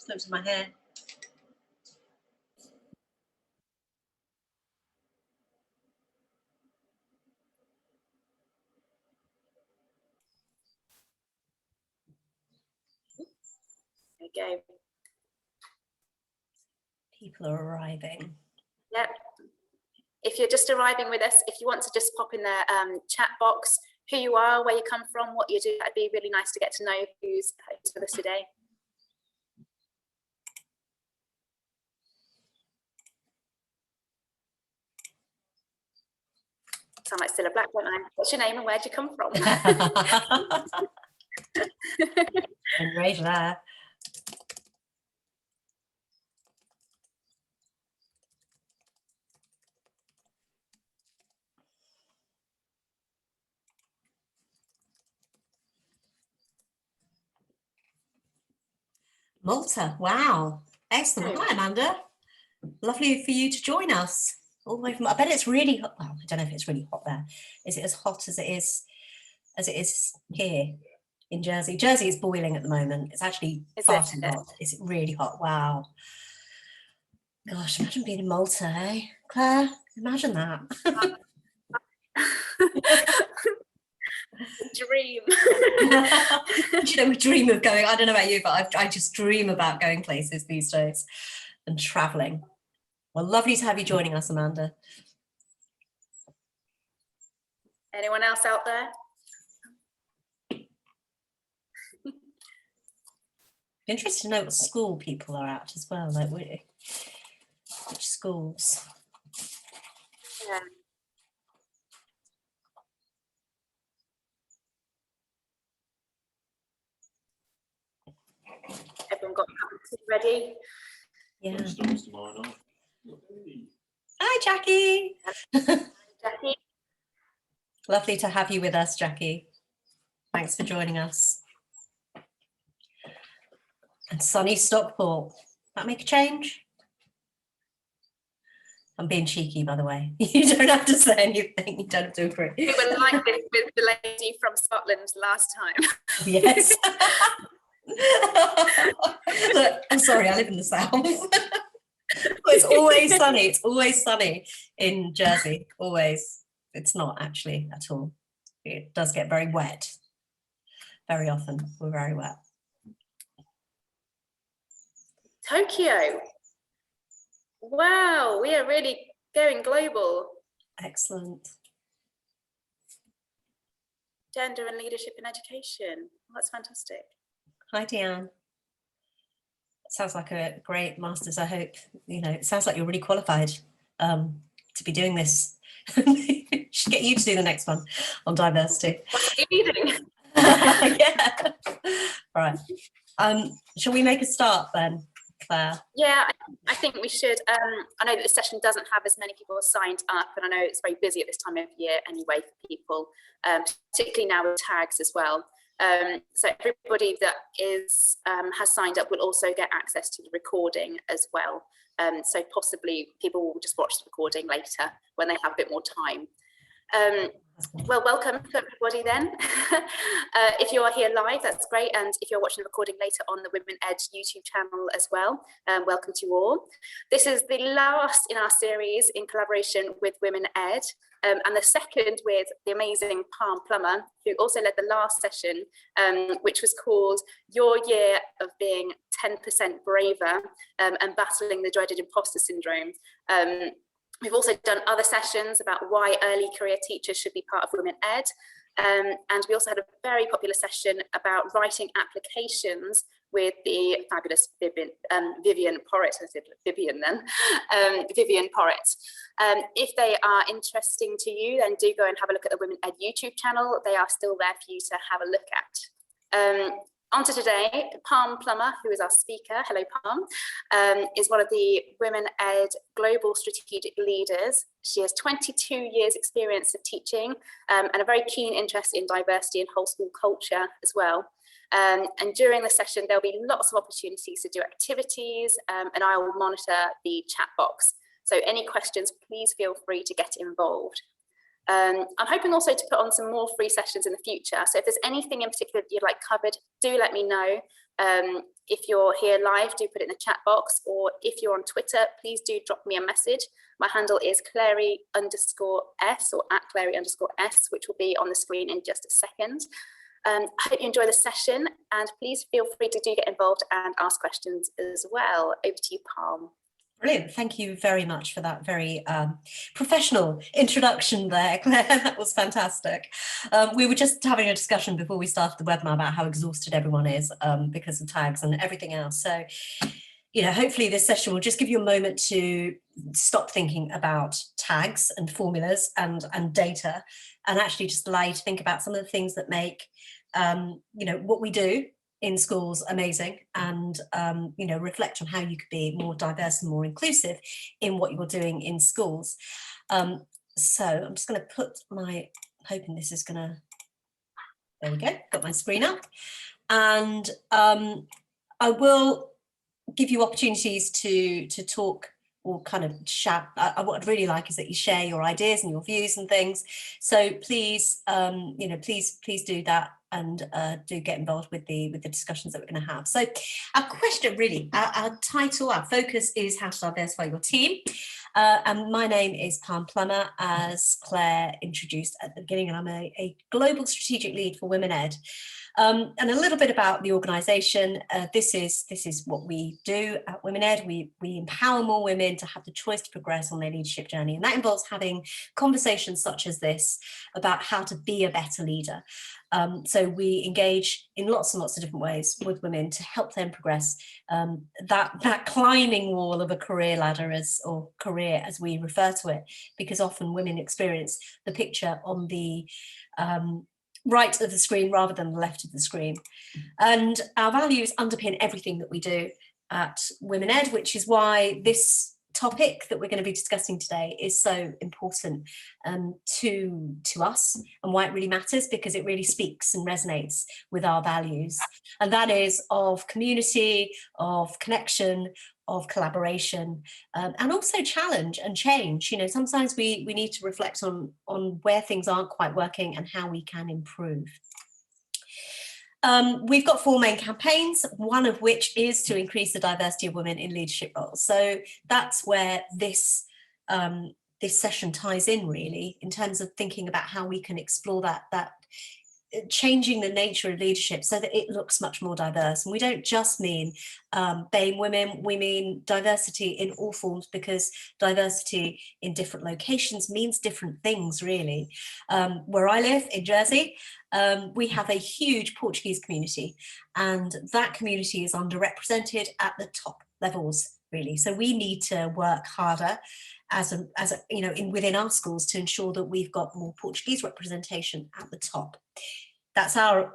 Slips in my hair. There we go. People are arriving. Yep. If you're just arriving with us, if you want to just pop in the chat box who you are, where you come from, what you do, that'd be really nice to get to know who's with us today. Sound like still a black, don't I? What's your name and where'd you come from? And right there. Malta, wow. Excellent. Hi, Amanda. Lovely for you to join us. All the way from, I bet it's really hot. Well, I don't know if it's really hot there. Is it as hot as it is here in Jersey? Jersey is boiling at the moment. It's actually far too hot. Is it really hot? Wow. Gosh, imagine being in Malta, eh? Claire, imagine that. Dream. You know, we dream of going, I don't know about you, but I just dream about going places these days and traveling. Well, lovely to have you joining us, Amanda. Anyone else out there? Interested to know what school people are at as well, like which schools. Yeah. Everyone got ready? Yeah. Hi, Jackie. Jackie. Lovely to have you with us, Jackie. Thanks for joining us. And sunny Stockport. That make a change? I'm being cheeky, by the way. You don't have to say anything. You don't have to agree. We were like this with the lady from Scotland last time. Yes. Look, I'm sorry, I live in the south. It's always sunny. It's always sunny in Jersey. Always. It's not actually at all. It does get very wet. Very often. We're very wet. Tokyo. Wow, we are really going global. Excellent. Gender and leadership in education. Well, that's fantastic. Hi, Deanne. Sounds like a great master's. I hope, you know, it sounds like you're really qualified to be doing this. Should get you to do the next one on diversity. What are you doing? Yeah. Right. Shall we make a start then, Claire? Yeah, I think we should. I know that this session doesn't have as many people signed up, and I know it's very busy at this time of year anyway for people, particularly now with tags as well. So everybody that is has signed up will also get access to the recording as well. So possibly people will just watch the recording later when they have a bit more time. Well, welcome to everybody then. If you are here live, that's great. And if you're watching the recording later on the Women Ed YouTube channel as well, welcome to you all. This is the last in our series in collaboration with Women Ed, and the second with the amazing Parm Plummer, who also led the last session, which was called Your Year of Being 10% Braver and Battling the Dreaded Imposter Syndrome. We've also done other sessions about why early career teachers should be part of Women Ed. And we also had a very popular session about writing applications with the fabulous Vivian Porritt. I said Vivian then, Vivian Porritt. If they are interesting to you, then do go and have a look at the Women Ed YouTube channel. They are still there for you to have a look at. On to today, Parm Plummer, who is our speaker, hello Parm, is one of the Women Ed Global Strategic Leaders. She has 22 years experience of teaching and a very keen interest in diversity and whole school culture as well. And during the session, there'll be lots of opportunities to do activities, and I will monitor the chat box. So any questions, please feel free to get involved. I'm hoping also to put on some more free sessions in the future. So if there's anything in particular that you'd like covered, do let me know. If you're here live, do put it in the chat box, or if you're on Twitter, please do drop me a message. My handle is Clary_S or @Clary_S, which will be on the screen in just a second. I hope you enjoy the session, and please feel free to do get involved and ask questions as well. Over to you, Parm. Brilliant. Thank you very much for that very professional introduction there, Claire. That was fantastic. We were just having a discussion before we started the webinar about how exhausted everyone is because of tags and everything else. So, you know, hopefully this session will just give you a moment to stop thinking about tags and formulas and data, and actually just allow you to think about some of the things that make, you know, what we do in schools amazing, and you know, reflect on how you could be more diverse and more inclusive in what you're doing in schools. So I'm just going to put my, hoping this is going to, there we go, got my screen up, and I will give you opportunities to talk or kind of chat. What I'd really like is that you share your ideas and your views and things. So please, you know, please do that, and do get involved with the discussions that we're going to have. So our question, really, our title, our focus is how to diversify your team. And my name is Parm Plummer, as Claire introduced at the beginning, and I'm a global strategic lead for Women Ed. And a little bit about the organisation. This is what we do at Women Ed. We empower more women to have the choice to progress on their leadership journey, and that involves having conversations such as this about how to be a better leader. So we engage in lots and lots of different ways with women to help them progress that climbing wall of a career ladder, or career as we refer to it, because often women experience the picture on the right of the screen rather than the left of the screen. And our values underpin everything that we do at Women Ed, which is why this topic that we're going to be discussing today is so important to us, and why it really matters, because it really speaks and resonates with our values, and that is of community, of connection, of collaboration, and also challenge and change. You know, sometimes we need to reflect on where things aren't quite working and how we can improve. We've got 4 main campaigns, one of which is to increase the diversity of women in leadership roles. So that's where this session ties in, really, in terms of thinking about how we can explore that changing the nature of leadership so that it looks much more diverse. And we don't just mean BAME women, we mean diversity in all forms, because diversity in different locations means different things, really. Where I live in Jersey, we have a huge Portuguese community, and that community is underrepresented at the top levels, really. So we need to work harder as a you know, within our schools, to ensure that we've got more Portuguese representation at the top. That's our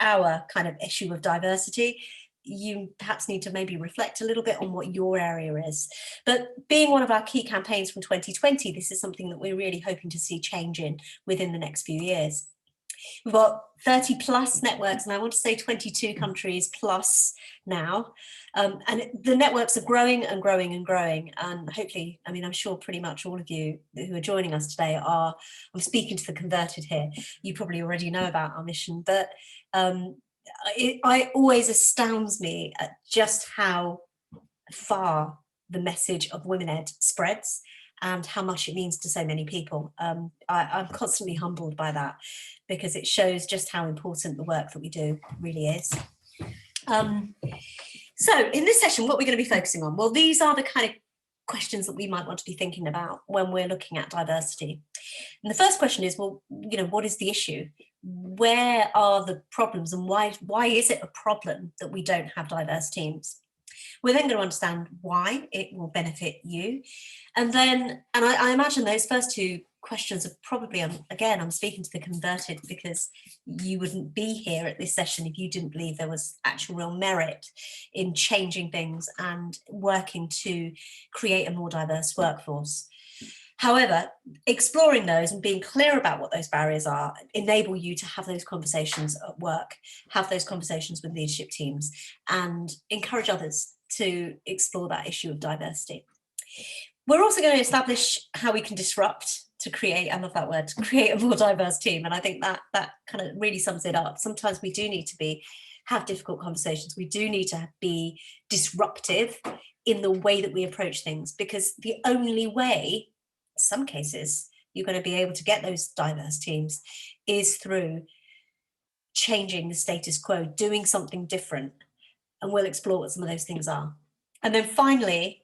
kind of issue of diversity. You perhaps need to maybe reflect a little bit on what your area is. But being one of our key campaigns from 2020, this is something that we're really hoping to see change in within the next few years. We've got 30 plus networks, and I want to say 22 countries plus now. And the networks are growing and growing and growing. And hopefully, I mean, I'm sure pretty much all of you who are joining us today are, I'm speaking to the converted here, you probably already know about our mission, but it always astounds me at just how far the message of Women Ed spreads and how much it means to so many people. I'm constantly humbled by that, because it shows just how important the work that we do really is. So in this session, what we're going to be focusing on, well, these are the kind of questions that we might want to be thinking about when we're looking at diversity. And the first question is, well, you know, what is the issue? Where are the problems, and why is it a problem that we don't have diverse teams? We're then going to understand why it will benefit you. And then, and I imagine those first 2 questions are probably, again, I'm speaking to the converted, because you wouldn't be here at this session if you didn't believe there was actual real merit in changing things and working to create a more diverse workforce. However, exploring those and being clear about what those barriers are enable you to have those conversations at work, have those conversations with leadership teams, and encourage others to explore that issue of diversity. We're also going to establish how we can disrupt to create, I love that word, to create a more diverse team. And I think that kind of really sums it up. Sometimes we do need to be have difficult conversations. We do need to be disruptive in the way that we approach things, because the only way, in some cases, you're going to be able to get those diverse teams is through changing the status quo, doing something different. And we'll explore what some of those things are. And then finally,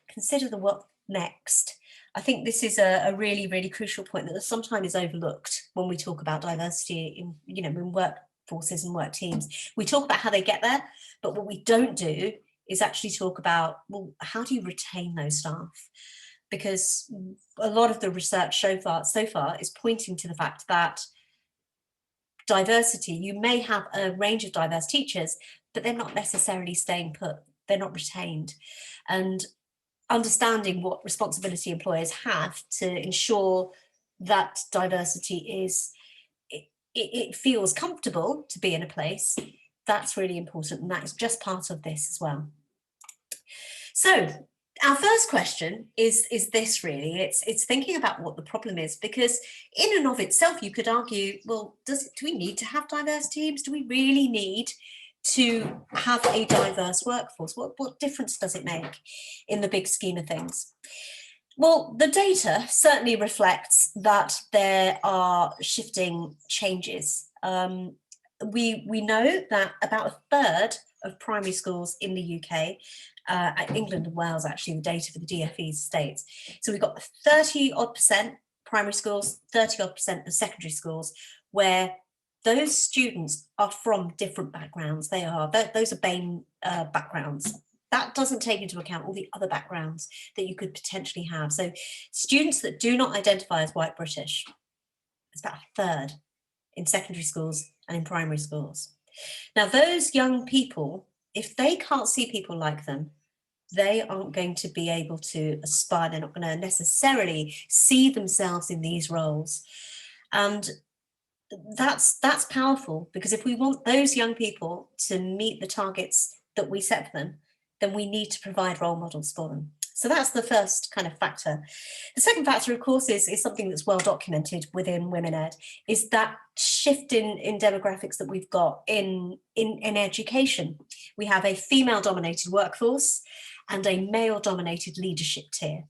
consider the what next. I think this is a really, really crucial point that sometimes is overlooked when we talk about diversity in, in workforces and work teams. We talk about how they get there, but what we don't do is actually talk about, well, how do you retain those staff? Because a lot of the research so far is pointing to the fact that diversity, you may have a range of diverse teachers, but they're not necessarily staying put, they're not retained. And understanding what responsibility employers have to ensure that diversity is, it feels comfortable to be in a place, that's really important, and that is just part of this as well. So our first question is this really, it's thinking about what the problem is, because in and of itself you could argue, well, do we need to have diverse teams? Do we really need to have a diverse workforce? What difference does it make in the big scheme of things? Well, the data certainly reflects that there are shifting changes. We know that about a third of primary schools in the UK, England and Wales, actually, the data for the DFE states. So we've got 30-odd% primary schools, 30-odd% of secondary schools, where those students are from different backgrounds. Those are BAME backgrounds. That doesn't take into account all the other backgrounds that you could potentially have. So students that do not identify as white British, it's about a third in secondary schools and in primary schools. Now, those young people, if they can't see people like them, they aren't going to be able to aspire. They're not going to necessarily see themselves in these roles. And that's powerful, because if we want those young people to meet the targets that we set for them, then we need to provide role models for them. So that's the first kind of factor. The second factor, of course, is something that's well documented within Women Ed, is that shift in demographics that we've got in education. We have a female-dominated workforce and a male-dominated leadership tier.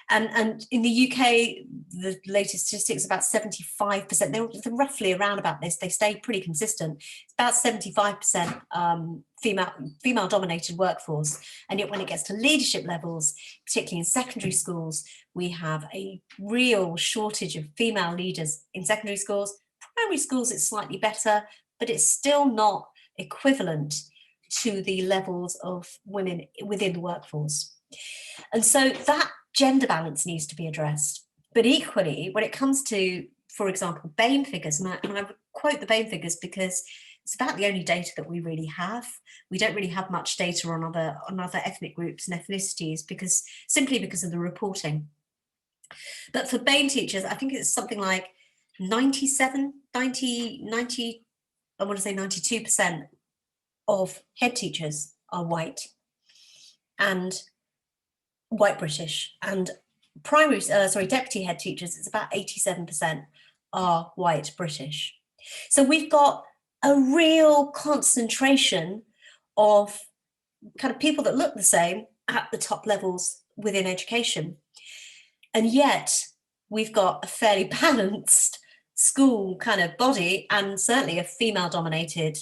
And in the UK, the latest statistics, about 75%, they're roughly around about this, they stay pretty consistent. It's about 75% female-dominated workforce. And yet when it gets to leadership levels, particularly in secondary schools, we have a real shortage of female leaders in secondary schools. Primary schools, it's slightly better, but it's still not equivalent to the levels of women within the workforce. And so that gender balance needs to be addressed. But equally, when it comes to, for example, BAME figures, and I quote the BAME figures because it's about the only data that we really have. We don't really have much data on other ethnic groups and ethnicities, simply because of the reporting. But for BAME teachers, I think it's something like 90, I want to say 92% of head teachers are white and white British, and deputy head teachers, it's about 87% are white British. So we've got a real concentration of kind of people that look the same at the top levels within education. And yet we've got a fairly balanced school kind of body, and certainly a female dominated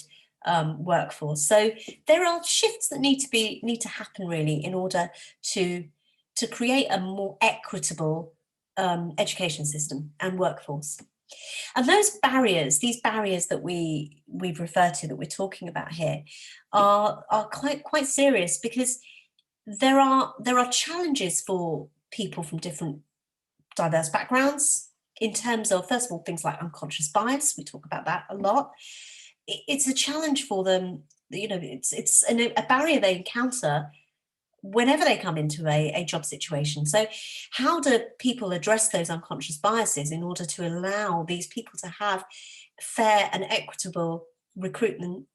workforce. So there are shifts that need to happen really in order to create a more equitable education system and workforce. And those barriers, these barriers that we've referred to, that we're talking about here, are quite serious, because there are challenges for people from different diverse backgrounds in terms of, first of all, things like unconscious bias. We talk about that a lot. It's a challenge for them, it's a barrier they encounter whenever they come into a job situation. So how do people address those unconscious biases in order to allow these people to have fair and equitable recruitment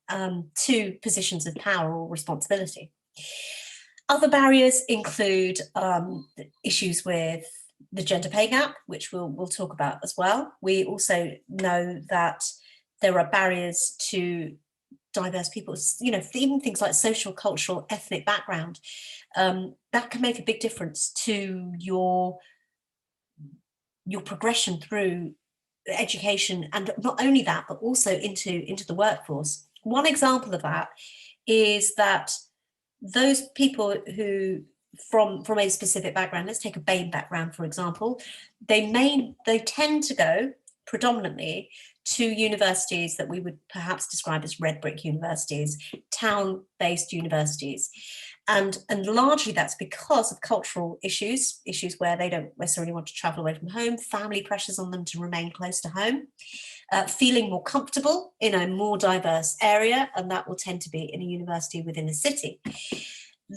to positions of power or responsibility? Other barriers include issues with the gender pay gap, which we'll talk about as well. We also know that there are barriers to diverse people, you know, even things like social, cultural, ethnic background, that can make a big difference to your progression through education, and not only that, but also into the workforce. One example of that is that those people who from a specific background, let's take a BAME background, for example, they tend to go predominantly to universities that we would perhaps describe as red brick universities, town-based universities. And largely that's because of cultural issues where they don't necessarily want to travel away from home, family pressures on them to remain close to home, feeling more comfortable in a more diverse area, and that will tend to be in a university within a city.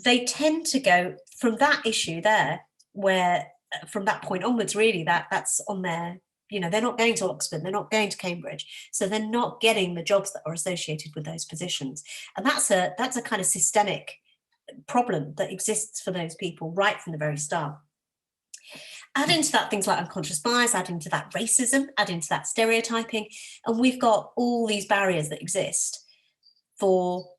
They tend to go from that issue there, where from that point onwards, really, that's on their, you know, they're not going to Oxford, they're not going to Cambridge, so they're not getting the jobs that are associated with those positions. And that's a kind of systemic problem that exists for those people right from the very start. Add into that things like unconscious bias, add into that racism, add into that stereotyping, and we've got all these barriers that exist for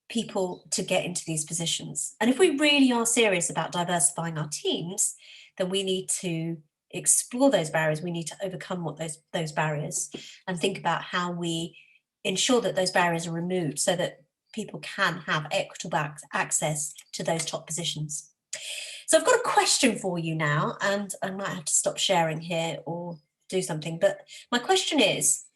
people to get into these positions. And if we really are serious about diversifying our teams, then we need to explore those barriers. We need to overcome what those barriers, and think about how we ensure that those barriers are removed so that people can have equitable access to those top positions. So I've got a question for you now, and I might have to stop sharing here or do something, but my question is,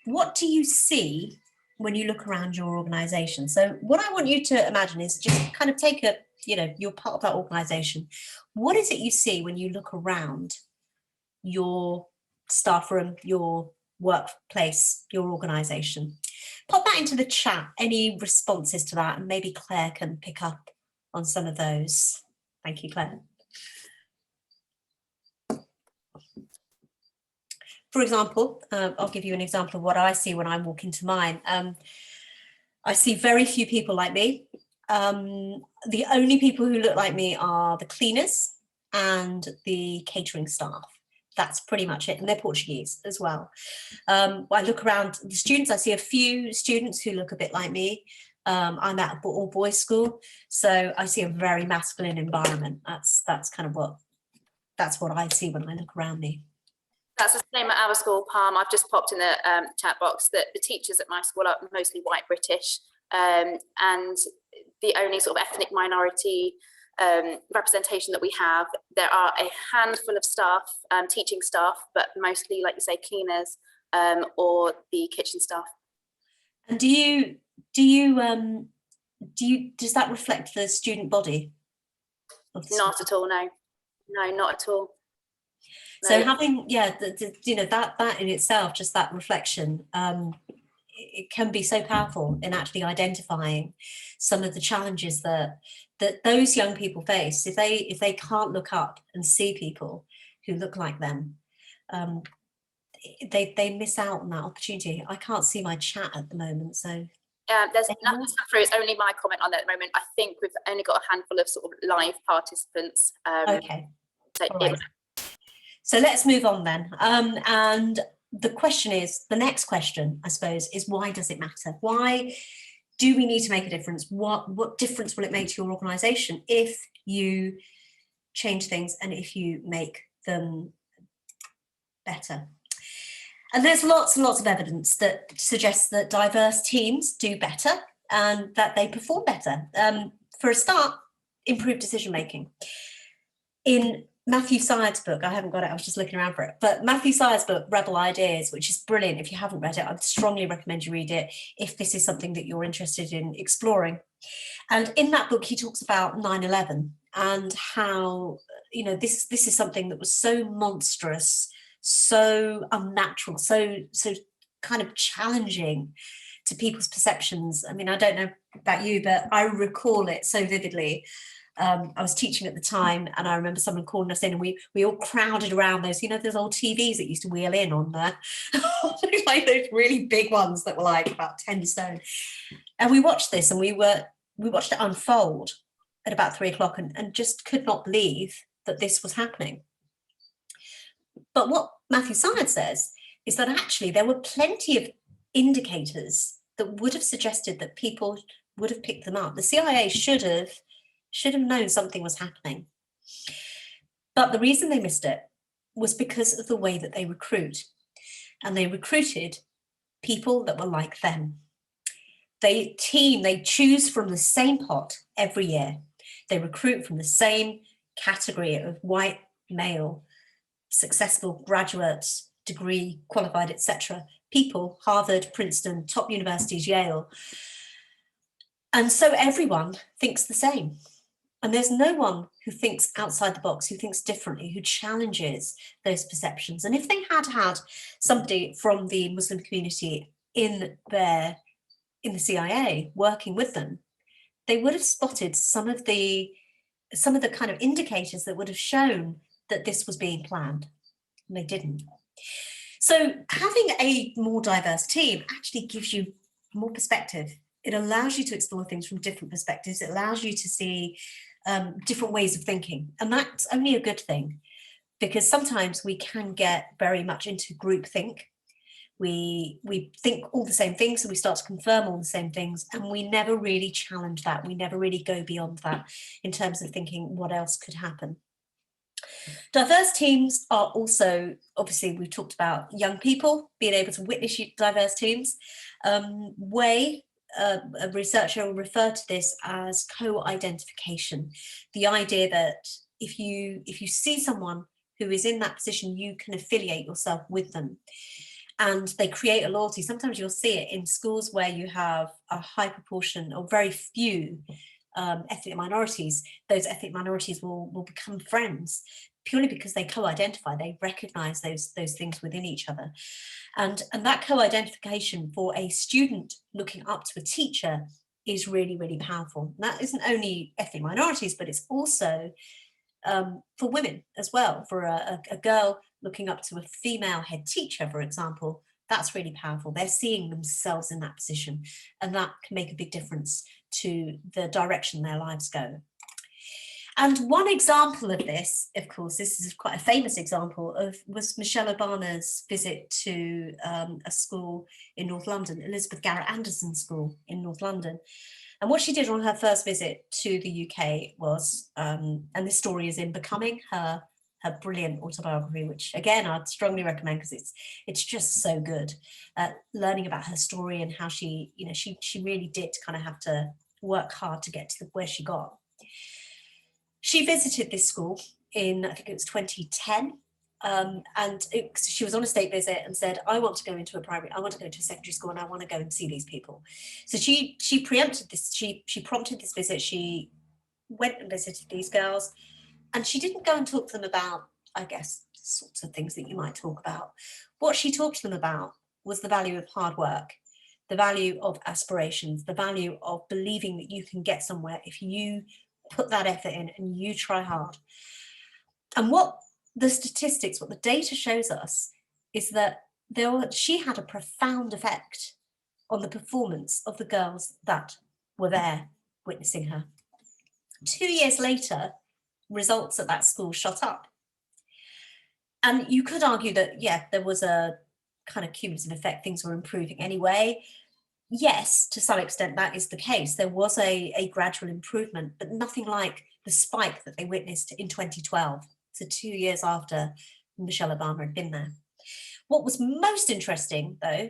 what do you see when you look around your organization? So what I want you to imagine is just kind of take a, you know, you're part of that organization. What is it you see when you look around your staff room, your workplace, your organization? Pop that into the chat, any responses to that, and maybe Claire can pick up on some of those. Thank you, Claire. For example, I'll give you an example of what I see when I walk into mine. I see very few people like me. The only people who look like me are the cleaners and the catering staff. That's pretty much it, and they're Portuguese as well. I look around the students, I see a few students who look a bit like me. I'm at an all boys school, so I see a very masculine environment. That's kind of what I see when I look around me. That's the same at our school, Parm. I've just popped in the chat box that the teachers at my school are mostly white British, and the only sort of ethnic minority representation that we have, there are a handful of staff, teaching staff, but mostly, like you say, cleaners or the kitchen staff. And does that reflect the student body? Not at all, no, not at all. So having, you know, that in itself, just that reflection, it can be so powerful in actually identifying some of the challenges that those young people face if they can't look up and see people who look like them. They miss out on that opportunity. I can't see my chat at the moment, so there's nothing through. It's only my comment on that at the moment. I think we've only got a handful of sort of live participants. Okay. Right. So let's move on then. And the next question, I suppose, is why does it matter? Why do we need to make a difference? What difference will it make to your organisation if you change things and if you make them better? And there's lots and lots of evidence that suggests that diverse teams do better and that they perform better. For a start, improved decision making. In Matthew Syed's book, I haven't got it, I was just looking around for it, but Matthew Syed's book, Rebel Ideas, which is brilliant. If you haven't read it, I'd strongly recommend you read it if this is something that you're interested in exploring. And in that book, he talks about 9/11 and how, you know, this is something that was so monstrous, so unnatural, so kind of challenging to people's perceptions. I mean, I don't know about you, but I recall it so vividly. I was teaching at the time, and I remember someone calling us in, and we all crowded around those, you know, those old TVs that used to wheel in on there, like those really big ones that were like about 10 stone. And we watched this, and we watched it unfold at about 3 o'clock, and just could not believe that this was happening. But what Matthew Syed says is that actually there were plenty of indicators that would have suggested that people would have picked them up. The CIA should have known something was happening. But the reason they missed it was because of the way that they recruit. And they recruited people that were like them. They choose from the same pot every year. They recruit from the same category of white male, successful graduates, degree, qualified, etc. People, Harvard, Princeton, top universities, Yale. And so everyone thinks the same. And there's no one who thinks outside the box, who thinks differently, who challenges those perceptions. And if they had somebody from the Muslim community in the CIA working with them, they would have spotted some of the kind of indicators that would have shown that this was being planned. And they didn't. So having a more diverse team actually gives you more perspective. It allows you to explore things from different perspectives. It allows you to see different ways of thinking. And that's only a good thing, because sometimes we can get very much into groupthink. We think all the same things, so we start to confirm all the same things, and we never really challenge that. We never really go beyond that in terms of thinking what else could happen. Diverse teams are also, obviously, we've talked about young people being able to witness diverse teams. A researcher will refer to this as co-identification. The idea that if you see someone who is in that position, you can affiliate yourself with them. And they create a loyalty. Sometimes you'll see it in schools where you have a high proportion or very few ethnic minorities. Those ethnic minorities will become friends purely because they co-identify. They recognize those things within each other. And that co-identification for a student looking up to a teacher is really, really powerful. And that isn't only ethnic minorities, but it's also for women as well. For a girl looking up to a female head teacher, for example, that's really powerful. They're seeing themselves in that position, and that can make a big difference to the direction their lives go. And one example of this, of course, this is quite a famous example was Michelle Obama's visit to a school in North London, Elizabeth Garrett Anderson School in North London. And what she did on her first visit to the UK was, and this story is in Becoming, her brilliant autobiography, which again I'd strongly recommend because it's just so good. Learning about her story and how she really did kind of have to work hard to get to where she got. She visited this school in, I think it was 2010, and she was on a state visit and said, I want to go into a secondary school, and I want to go and see these people. So she preempted this, she prompted this visit. She went and visited these girls, and she didn't go and talk to them about, I guess, the sorts of things that you might talk about. What she talked to them about was the value of hard work, the value of aspirations, the value of believing that you can get somewhere if you put that effort in and you try hard. And what the statistics, what the data shows us is that she had a profound effect on the performance of the girls that were there witnessing her. 2 years later, results at that school shot up. And you could argue that, yeah, there was a kind of cumulative effect, things were improving anyway. Yes, to some extent that is the case. There was a gradual improvement, but nothing like the spike that they witnessed in 2012. So 2 years after Michelle Obama had been there. What was most interesting, though,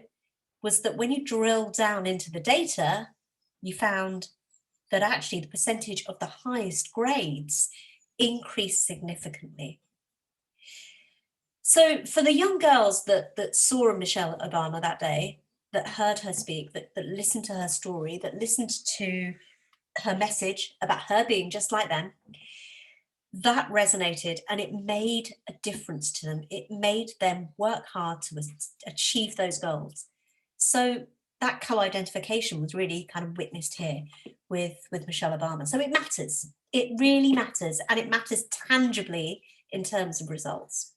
was that when you drill down into the data, you found that actually the percentage of the highest grades increased significantly. So for the young girls that saw Michelle Obama that day, that heard her speak, that listened to her story, that listened to her message about her being just like them, that resonated and it made a difference to them. It made them work hard to achieve those goals. So that co-identification was really kind of witnessed here with Michelle Obama. So it matters. It really matters, and it matters tangibly in terms of results.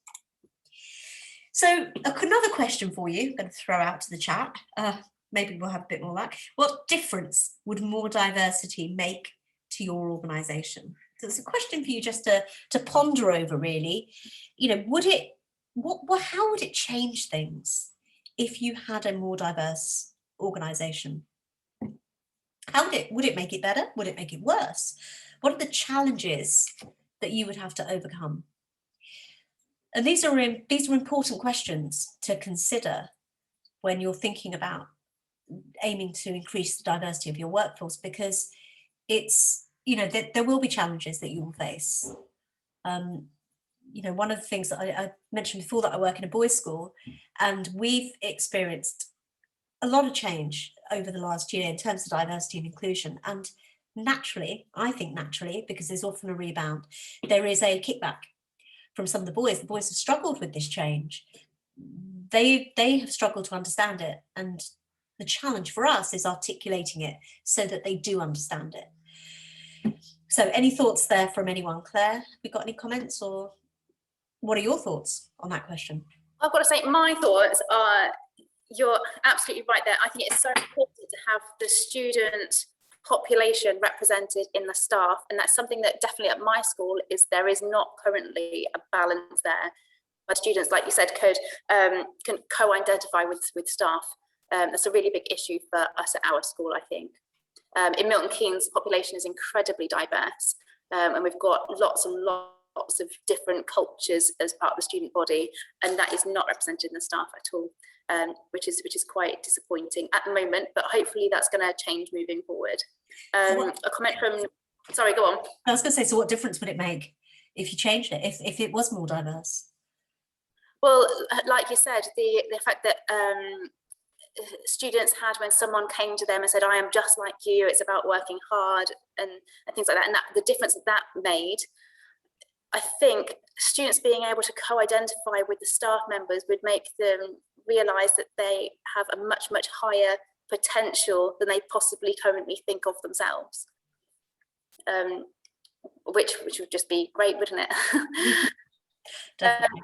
So another question for you, I'm going to throw out to the chat. Maybe we'll have a bit more luck. What difference would more diversity make to your organisation? So it's a question for you just to ponder over, really. You know, how would it change things if you had a more diverse organisation. Would it make it better? Would it make it worse? What are the challenges that you would have to overcome? And these are important questions to consider when you're thinking about aiming to increase the diversity of your workforce, because it's, there will be challenges that you will face. One of the things that I mentioned before, that I work in a boys' school, and we've experienced a lot of change over the last year in terms of diversity and inclusion. And I think naturally, because there's often a rebound, there is a kickback from some of the boys. The boys have struggled with this change. They have struggled to understand it. And the challenge for us is articulating it so that they do understand it. So any thoughts there from anyone? Claire, have you got any comments, or what are your thoughts on that question? I've got to say, my thoughts are, you're absolutely right there. I think it's so important to have the student population represented in the staff, and that's something that definitely at my school there is not currently a balance there. My students, like you said, can co-identify with staff. That's a really big issue for us at our school, I think. In Milton Keynes, the population is incredibly diverse, and we've got lots and lots of different cultures as part of the student body, and that is not represented in the staff at all, which is quite disappointing at the moment, but hopefully that's going to change moving forward. A comment from, sorry, go on. I was going to say, so what difference would it make if you changed it, if it was more diverse? Well, like you said, the fact that students had, when someone came to them and said, I am just like you, it's about working hard and things like that, and the difference that made, I think students being able to co-identify with the staff members would make them realise that they have a much, much higher potential than they possibly currently think of themselves, which would just be great, wouldn't it? Definitely.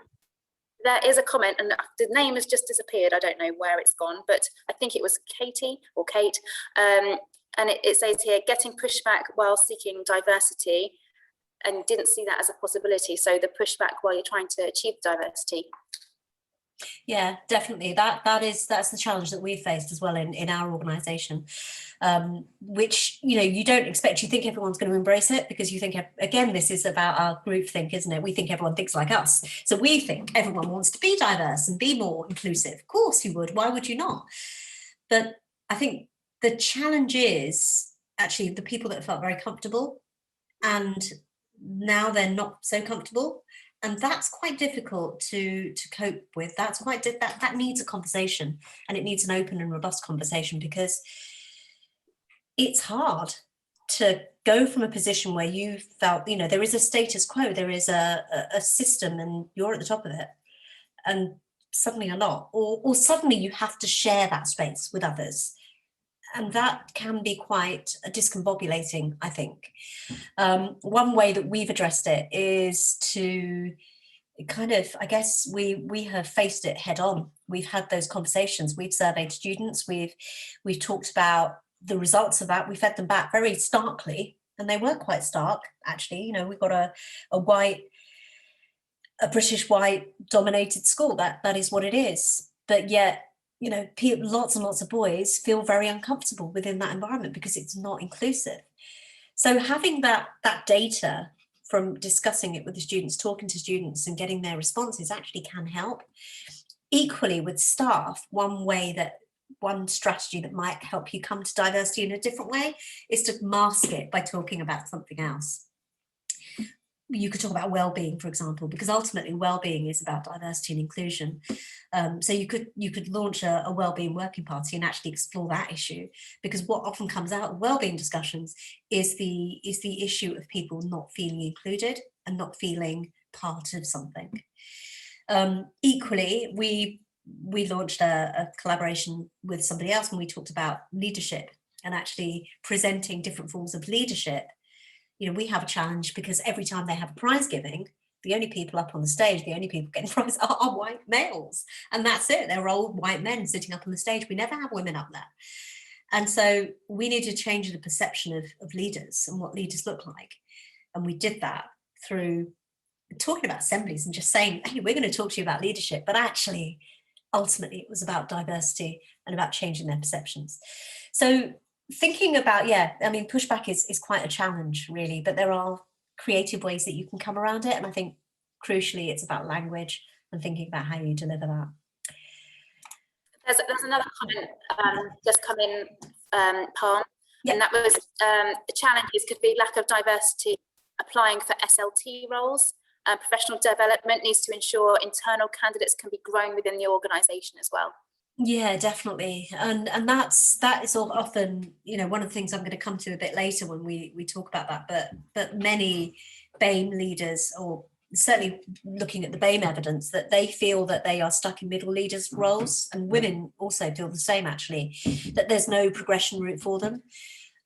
There is a comment, and the name has just disappeared. I don't know where it's gone, but I think it was Katie or Kate. And it says here, getting pushback while seeking diversity, and didn't see that as a possibility. So the pushback while you're trying to achieve diversity. Yeah, definitely. That's the challenge that we've faced as well in our organisation, which, you don't expect. You think everyone's going to embrace it, because you think, again, this is about our group think, isn't it? We think everyone thinks like us. So we think everyone wants to be diverse and be more inclusive. Of course you would. Why would you not? But I think the challenge is actually the people that felt very comfortable, and now they're not so comfortable. And that's quite difficult to cope with. That needs a conversation, and it needs an open and robust conversation, because it's hard to go from a position where you felt, there is a status quo, there is a system, and you're at the top of it, and suddenly you're not, or suddenly you have to share that space with others. And that can be quite discombobulating, I think. One way that we've addressed it is to kind of, I guess, we have faced it head on. We've had those conversations. We've surveyed students. We've talked about the results of that. We fed them back very starkly, and they weren't quite stark, actually. We've got a British white dominated school. That is what it is. But yet, lots and lots of boys feel very uncomfortable within that environment because it's not inclusive. So having that data from discussing it with the students, talking to students and getting their responses actually can help. Equally with staff, one strategy that might help you come to diversity in a different way is to mask it by talking about something else. You could talk about well-being, for example, because ultimately well-being is about diversity and inclusion. So you could launch a well-being working party and actually explore that issue, because what often comes out of well-being discussions is the issue of people not feeling included and not feeling part of something. Equally, we launched a collaboration with somebody else, and we talked about leadership and actually presenting different forms of leadership. We have a challenge because every time they have a prize giving, the only people up on the stage, the only people getting prize are white males. And that's it. They're old white men sitting up on the stage. We never have women up there. And so we need to change the perception of leaders and what leaders look like. And we did that through talking about assemblies and just saying, hey, we're going to talk to you about leadership, but actually ultimately it was about diversity and about changing their perceptions. So thinking about, I mean, pushback is quite a challenge, really, but there are creative ways that you can come around it. And I think crucially, it's about language and thinking about how you deliver that. There's another comment just come in, Parm, Yep. and that was the challenges could be lack of diversity applying for SLT roles. Professional development needs to ensure internal candidates can be grown within the organisation as well. Yeah, definitely, and that is often, you know, one of the things I'm going to come to a bit later when we talk about that. But many BAME leaders, or certainly looking at the BAME evidence, that they feel that they are stuck in middle leaders roles, and women also feel the same, actually, that there's no progression route for them.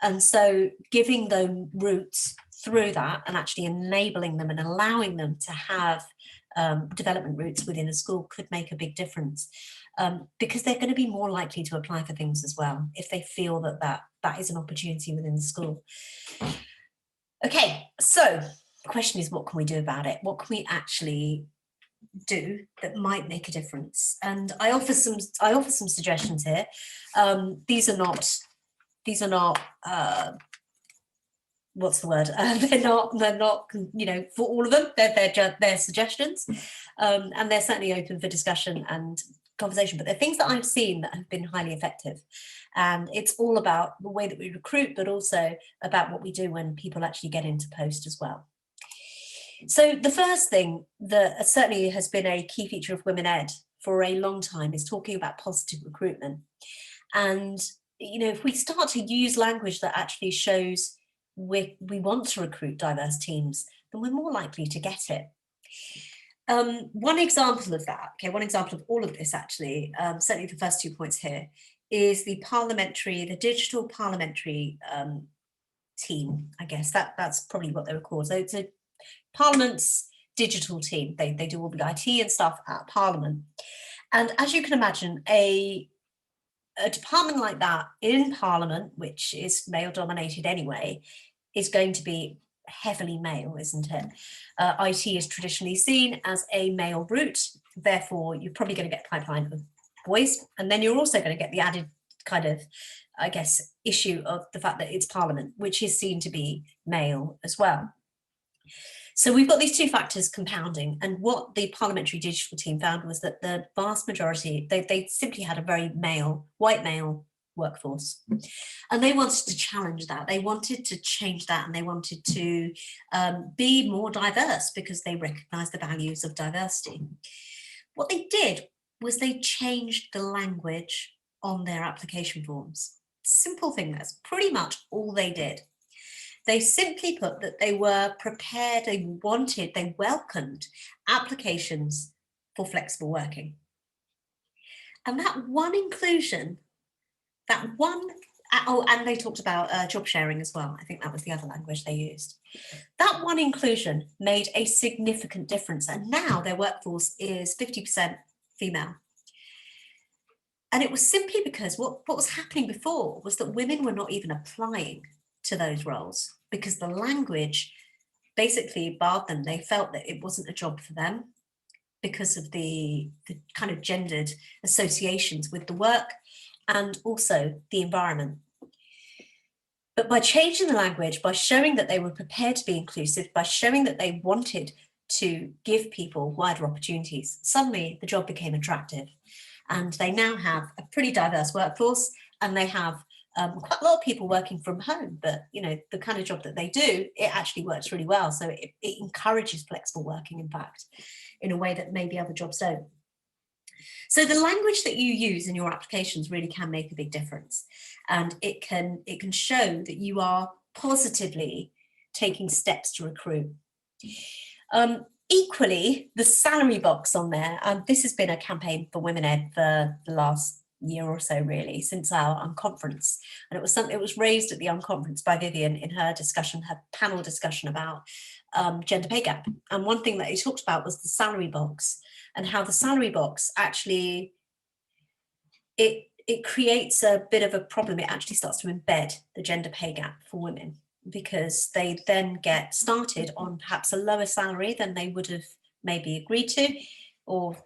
And so giving them routes through that and actually enabling them and allowing them to have development routes within a school could make a big difference, because they're going to be more likely to apply for things as well if they feel that is an opportunity within the school. Okay, so the question is, what can we do about it? What can we actually do that might make a difference? And I offer some suggestions here. These are not what's the word? They're not, you know, for all of them. They're suggestions, and they're certainly open for discussion and conversation. But they're things that I've seen that have been highly effective, and it's all about the way that we recruit, but also about what we do when people actually get into post as well. So the first thing that certainly has been a key feature of Women Ed for a long time is talking about positive recruitment. And, you know, if we start to use language that actually shows we want to recruit diverse teams, then we're more likely to get it. One example of that, one example of all of this, actually, certainly the first 2 points here, is the digital parliamentary team. I guess that's probably what they were called. So it's a Parliament's digital team. They do all the IT and stuff at Parliament. And as you can imagine, a department like that in Parliament, which is male dominated anyway, is going to be heavily male, isn't it? IT is traditionally seen as a male route. Therefore, you're probably going to get a pipeline of boys. And then you're also going to get the added kind of, I guess, issue of the fact that it's Parliament, which is seen to be male as well. So we've got these two factors compounding, and what the parliamentary digital team found was that the vast majority, they simply had a very white male workforce, and they wanted to challenge that. They wanted to change that, and they wanted to be more diverse because they recognised the values of diversity. What they did was they changed the language on their application forms. Simple thing, that's pretty much all they did. They simply put that they were prepared, they welcomed applications for flexible working. And that one inclusion, and they talked about job sharing as well. I think that was the other language they used. That one inclusion made a significant difference. And now their workforce is 50% female. And it was simply because what was happening before was that women were not even applying to those roles because the language basically barred them. They felt that it wasn't a job for them because of the kind of gendered associations with the work and also the environment. But by changing the language, by showing that they were prepared to be inclusive, by showing that they wanted to give people wider opportunities, suddenly the job became attractive. And they now have a pretty diverse workforce, and they have quite a lot of people working from home, but you know, the kind of job that they do, it actually works really well. So it encourages flexible working, in fact, in a way that maybe other jobs don't. So the language that you use in your applications really can make a big difference, and it can show that you are positively taking steps to recruit. Equally, the salary box on there, this has been a campaign for Women Ed for the last year or so, really, since our unconference, and it was something. It was raised at the unconference by Vivian in her panel discussion about gender pay gap. And one thing that he talked about was the salary box, and how the salary box actually it creates a bit of a problem. It actually starts to embed the gender pay gap for women, because they then get started on perhaps a lower salary than they would have maybe agreed to. or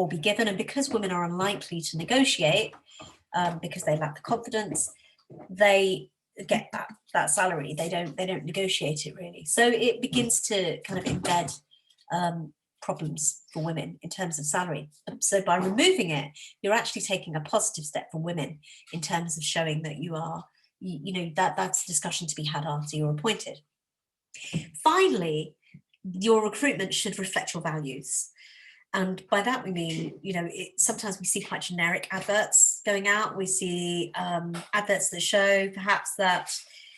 be given. And because women are unlikely to negotiate, because they lack the confidence, they get that salary. They don't negotiate it really. So it begins to kind of embed problems for women in terms of salary. So by removing it, you're actually taking a positive step for women in terms of showing that you are, you know, that's a discussion to be had after you're appointed. Finally, your recruitment should reflect your values. And by that we mean, you know, sometimes we see quite generic adverts going out. We see adverts that show perhaps that,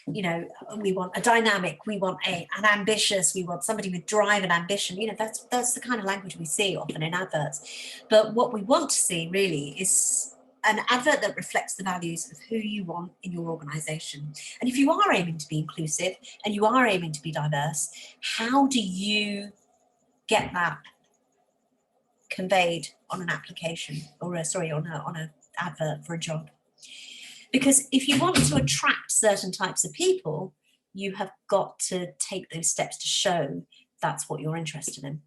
you know, we want a dynamic, we want an ambitious, we want somebody with drive and ambition. You know, that's the kind of language we see often in adverts. But what we want to see really is an advert that reflects the values of who you want in your organisation. And if you are aiming to be inclusive and you are aiming to be diverse, how do you get that conveyed on an application, or on an advert for a job? Because if you want to attract certain types of people, you have got to take those steps to show that's what you're interested in.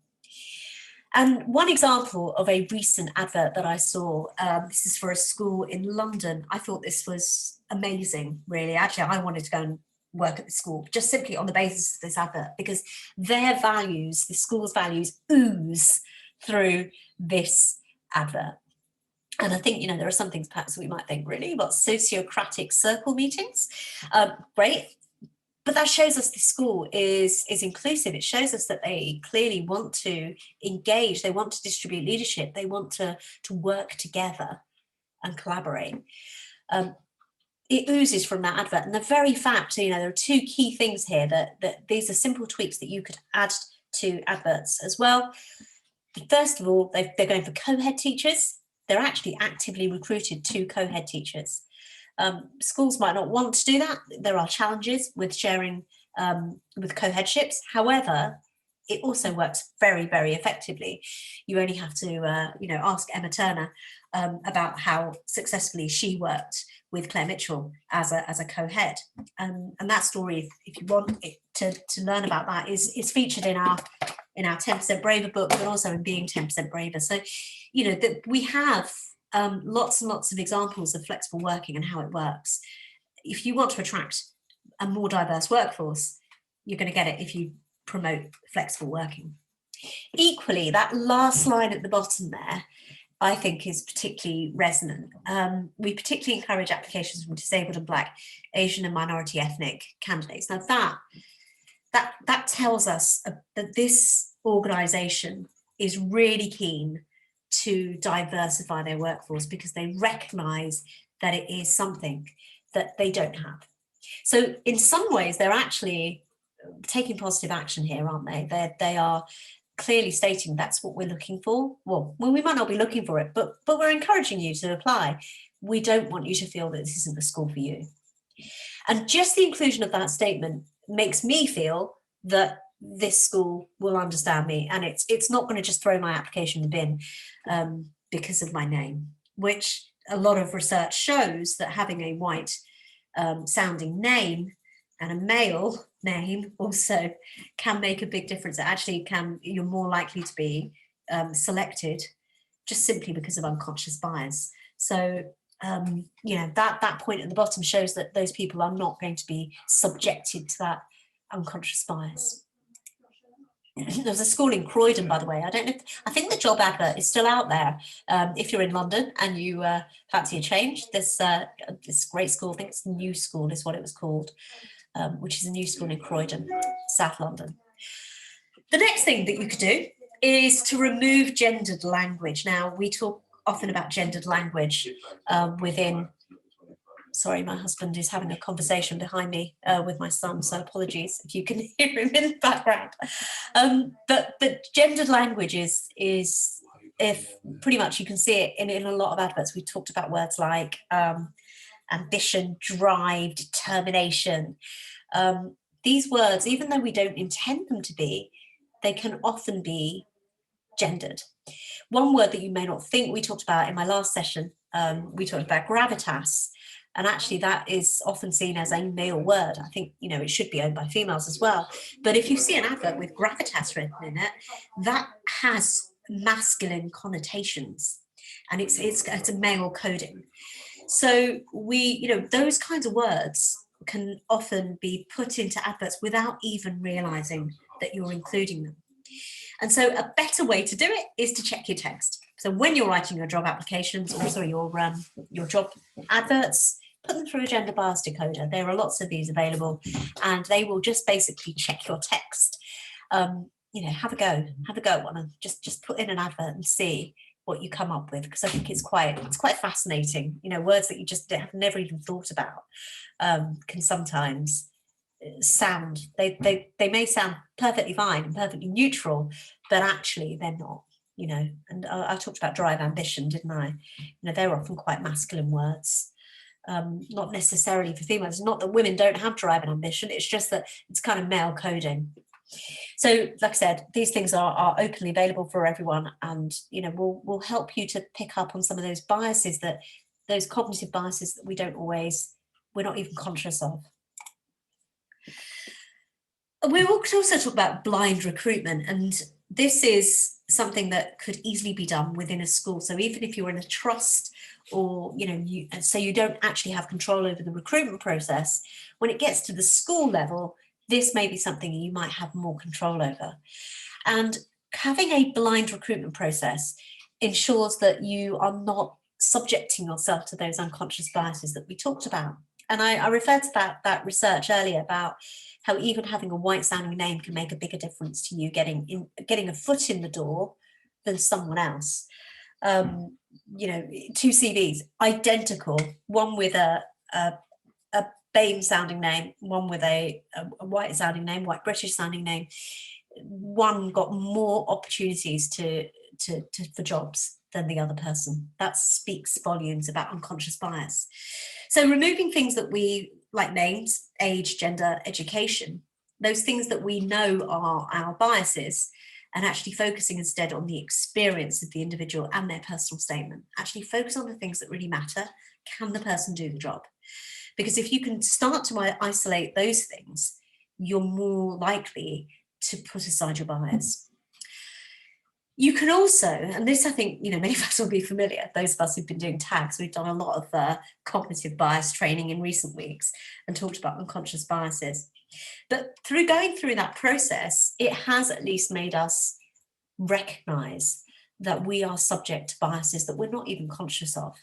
And one example of a recent advert that I saw, this is for a school in London. I thought this was amazing, really. Actually, I wanted to go and work at the school just simply on the basis of this advert, because their values, the school's values, ooze through this advert. And I think, you know, there are some things perhaps we might think, really, what, sociocratic circle meetings? Great. But that shows us the school is inclusive. It shows us that they clearly want to engage. They want to distribute leadership. They want to work together and collaborate. It oozes from that advert. And the very fact, you know, there are two key things here that these are simple tweaks that you could add to adverts as well. First of all, they're going for co-head teachers. They're actually actively recruited to co-head teachers. Schools might not want to do that. There are challenges with sharing with co-headships. However, it also works very, very effectively. You only have to, you know, ask Emma Turner about how successfully she worked with Claire Mitchell as a co-head. And that story, if you want it to learn about that, is featured in our 10% Braver book, but also in Being 10% Braver. So, you know, that we have lots and lots of examples of flexible working and how it works. If you want to attract a more diverse workforce, you're going to get it if you promote flexible working. Equally, that last line at the bottom there, I think, is particularly resonant. We particularly encourage applications from disabled and Black, Asian and minority ethnic candidates. Now that tells us that this organisation is really keen to diversify their workforce, because they recognise that it is something that they don't have. So in some ways, they're actually taking positive action here, aren't they? They are clearly stating that's what we're looking for. Well, we might not be looking for it, but we're encouraging you to apply. We don't want you to feel that this isn't the school for you. And just the inclusion of that statement makes me feel that this school will understand me, and it's not going to just throw my application in the bin because of my name, which a lot of research shows that having a white sounding name and a male name also can make a big difference. It actually you're more likely to be selected just simply because of unconscious bias. So you know, that point at the bottom shows that those people are not going to be subjected to that unconscious bias. There's a school in Croydon, by the way. I think the job advert is still out there. If you're in London and you fancy a change, this great school, I think it's New School is what it was called, which is a new school in Croydon, South London. The next thing that you could do is to remove gendered language. Now, we talk often about gendered language within... Sorry, my husband is having a conversation behind me with my son, so apologies if you can hear him in the background. But gendered language is if pretty much you can see it in a lot of adverts. We talked about words like ambition, drive, determination. These words, even though we don't intend them to be, they can often be gendered. One word that you may not think we talked about in my last session, we talked about gravitas. And actually that is often seen as a male word. I think, you know, it should be owned by females as well. But if you see an advert with gravitas written in it, that has masculine connotations, and it's a male coding. So those kinds of words can often be put into adverts without even realizing that you're including them. And so a better way to do it is to check your text. So when you're writing your job applications, also your job adverts, put them through a gender bias decoder. There are lots of these available, and they will just basically check your text. Have a go at one, and just put in an advert and see what you come up with, because I think it's quite fascinating. Words that you just have never even thought about can sometimes sound, they may sound perfectly fine and perfectly neutral, but actually they're not. And I talked about drive, ambition, didn't I? They're often quite masculine words. Not necessarily for females. Not that women don't have drive and ambition, it's just that it's kind of male coding. So like I said, these things are openly available for everyone, and will help you to pick up on some of those biases, those cognitive biases that we're not even conscious of. We'll also talk about blind recruitment, and this is something that could easily be done within a school. So even if you're in a trust, or so you don't actually have control over the recruitment process, when it gets to the school level, this may be something you might have more control over. And having a blind recruitment process ensures that you are not subjecting yourself to those unconscious biases that we talked about. And I referred to that research earlier about how even having a white sounding name can make a bigger difference to you getting a foot in the door than someone else. Two CVs, identical, one with a BAME sounding name, one with a white sounding name, white British sounding name. One got more opportunities for jobs than the other person. That speaks volumes about unconscious bias. So removing things that we like, names, age, gender, education, those things that we know are our biases, and actually focusing instead on the experience of the individual and their personal statement. Actually focus on the things that really matter. Can the person do the job? Because if you can start to isolate those things, you're more likely to put aside your bias. You can also, and this I think, many of us will be familiar, those of us who've been doing tags, we've done a lot of cognitive bias training in recent weeks and talked about unconscious biases. But through going through that process, it has at least made us recognize that we are subject to biases that we're not even conscious of.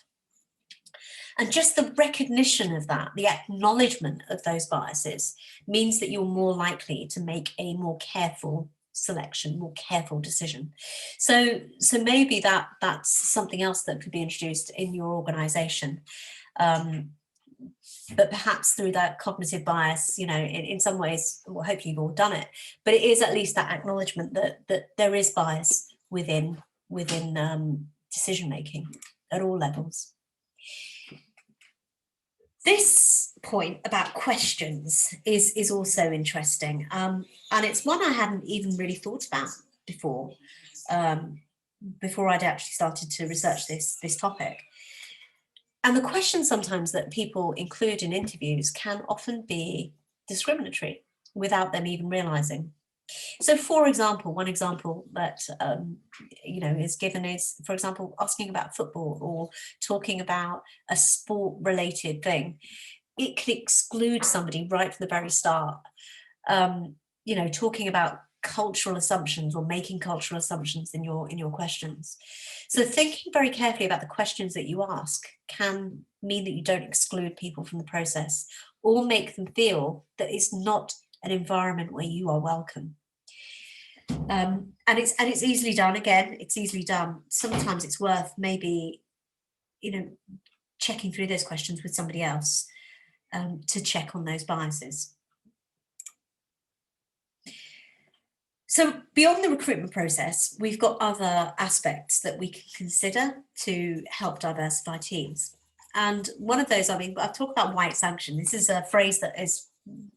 And just the recognition of that, the acknowledgement of those biases, means that you're more likely to make a more careful selection, more careful decision. So maybe that's something else that could be introduced in your organisation. But perhaps through that cognitive bias, in some ways, well, hopefully you've all done it, but it is at least that acknowledgement that there is bias within decision making at all levels. This point about questions is also interesting, and it's one I hadn't even really thought about before I'd actually started to research this topic. And the questions sometimes that people include in interviews can often be discriminatory without them even realizing. So, for example, one example that is given is, for example, asking about football or talking about a sport-related thing. It could exclude somebody right from the very start. Talking about cultural assumptions or making cultural assumptions in your questions. So thinking very carefully about the questions that you ask can mean that you don't exclude people from the process or make them feel that it's not an environment where you are welcome. And it's easily done. Again, it's easily done. Sometimes it's worth maybe, checking through those questions with somebody else to check on those biases. So beyond the recruitment process, we've got other aspects that we can consider to help diversify teams. And one of those, I've talked about white sanction. This is a phrase that is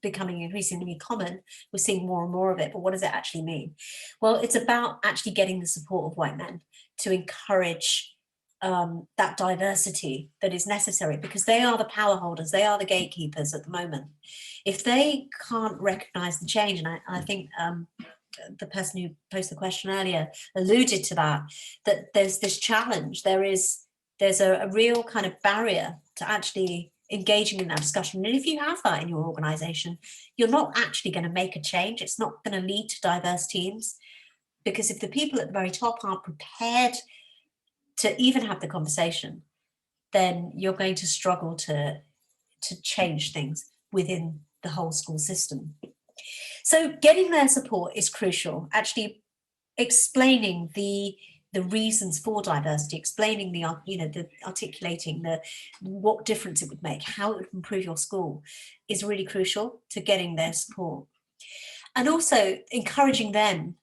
becoming increasingly common. We're seeing more and more of it, but what does it actually mean? Well, it's about actually getting the support of white men to encourage that diversity that is necessary, because they are the power holders, they are the gatekeepers at the moment. If they can't recognize the change, and I think the person who posted the question earlier alluded to that there's this challenge. There's a real kind of barrier to actually engaging in that discussion. And if you have that in your organization, you're not actually going to make a change. It's not going to lead to diverse teams, because if the people at the very top aren't prepared to even have the conversation, then you're going to struggle to change things within the whole school system. So getting their support is crucial. Actually explaining the reasons for diversity, explaining the articulating what difference it would make, how it would improve your school, is really crucial to getting their support. And also encouraging them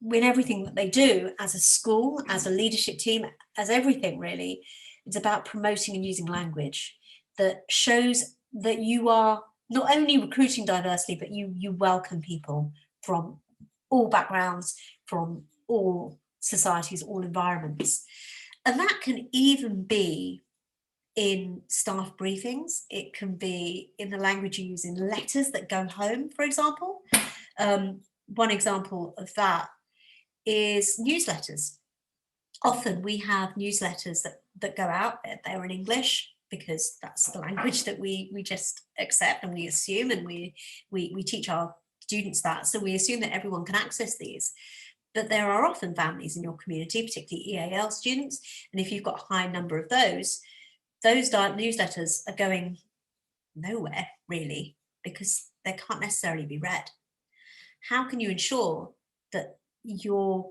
in everything that they do as a school, as a leadership team, as everything really. It's about promoting and using language that shows that you are not only recruiting diversity, but you welcome people from all backgrounds, from all societies, all environments. And that can even be in staff briefings. It can be in the language you use in letters that go home, for example. One example of that is newsletters. Often we have newsletters that go out, they're in English, because that's the language that we just accept and we assume, and we teach our students that, so we assume that everyone can access these. But there are often families in your community, particularly EAL students, and if you've got a high number of those newsletters are going nowhere really, because they can't necessarily be read. How can you ensure that your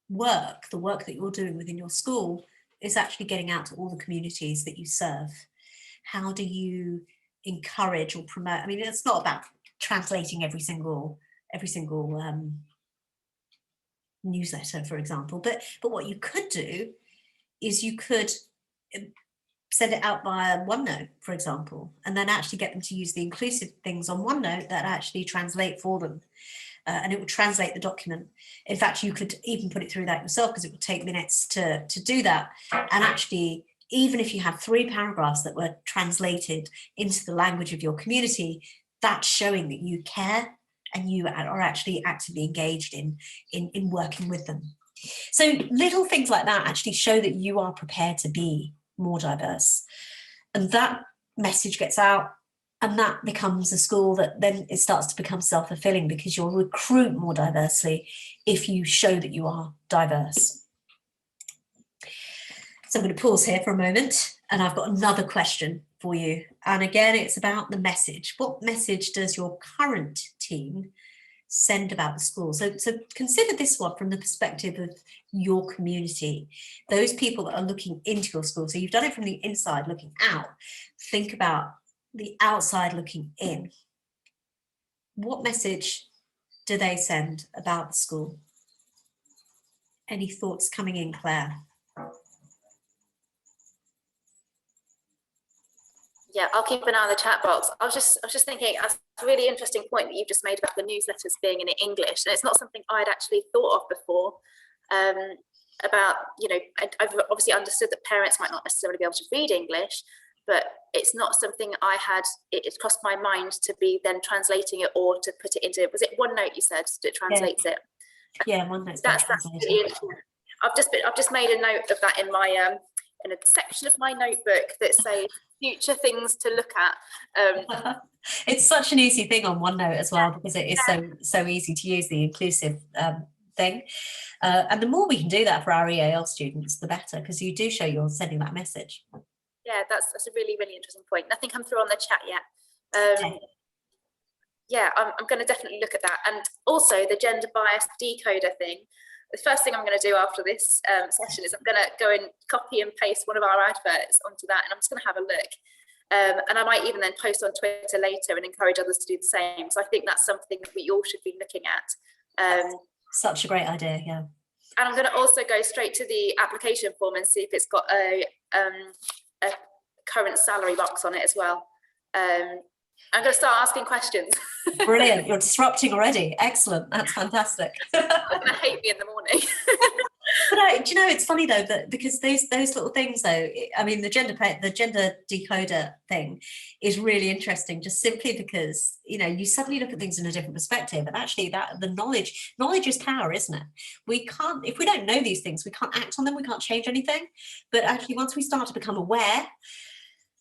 work, the work that you're doing within your school, is actually getting out to all the communities that you serve? How do you encourage or promote? I mean, it's not about translating every single newsletter, for example, but what you could do is you could send it out via OneNote, for example, and then actually get them to use the inclusive things on OneNote that actually translate for them. And it will translate the document. In fact, you could even put it through that yourself, because it would take minutes to do that. And actually, even if you have 3 paragraphs that were translated into the language of your community, that's showing that you care and you are actually actively engaged in working with them. So little things like that actually show that you are prepared to be more diverse. And that message gets out, and that becomes a school that then it starts to become self-fulfilling, because you'll recruit more diversely if you show that you are diverse. So I'm going to pause here for a moment, and I've got another question for you. And again, it's about the message. What message does your current team send about the school? So consider this one from the perspective of your community, those people that are looking into your school. So you've done it from the inside looking out. Think about the outside looking in. What message do they send about the school? Any thoughts coming in, Claire? Yeah, I'll keep an eye on the chat box. I was just thinking, that's a really interesting point that you've just made about the newsletters being in English, and it's not something I'd actually thought of before. About, I've obviously understood that parents might not necessarily be able to read English, but it's not something it crossed my mind to be then translating it, or to put it into, was it OneNote you said that translates it? Yeah, OneNote's that's really, I've just made a note of that in my in a section of my notebook that say future things to look at. It's such an easy thing on OneNote as well, because it is so easy to use, the inclusive thing. And the more we can do that for our EAL students, the better, because you do show you're sending that message. Yeah, that's a really, really interesting point. Nothing come through on the chat yet. Yeah, I'm going to definitely look at that. And also the gender bias decoder thing. The first thing I'm going to do after this session is I'm going to go and copy and paste one of our adverts onto that, and I'm just going to have a look. And I might even then post on Twitter later and encourage others to do the same. So I think that's something that we all should be looking at. Such a great idea, yeah. And I'm going to also go straight to the application form and see if it's got a current salary box on it as well. I'm going to start asking questions. Brilliant. You're disrupting already. Excellent. That's fantastic. They're going to hate me in the morning. But do you know, it's funny though, that because those little things though, I mean, the gender decoder thing is really interesting, just simply because, you know, you suddenly look at things in a different perspective, and actually that the knowledge is power, isn't it? We can't, if we don't know these things, we can't act on them, we can't change anything. But actually, once we start to become aware,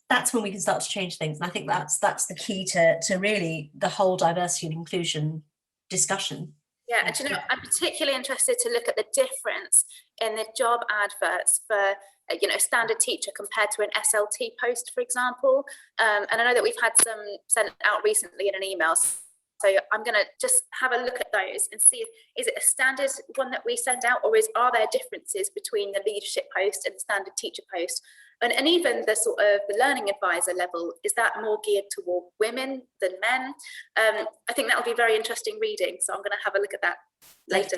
that's when we can start to change things. And I think that's the key to really the whole diversity and inclusion discussion. Yeah, and you know, I'm particularly interested to look at the difference in the job adverts for, you know, a standard teacher compared to an SLT post, for example. And I know that we've had some sent out recently in an email. So I'm going to just have a look at those and see, is it a standard one that we send out, or are there differences between the leadership post and the standard teacher post? And even the sort of the learning advisor level, is that more geared toward women than men? I think that will be very interesting reading. So I'm going to have a look at that later.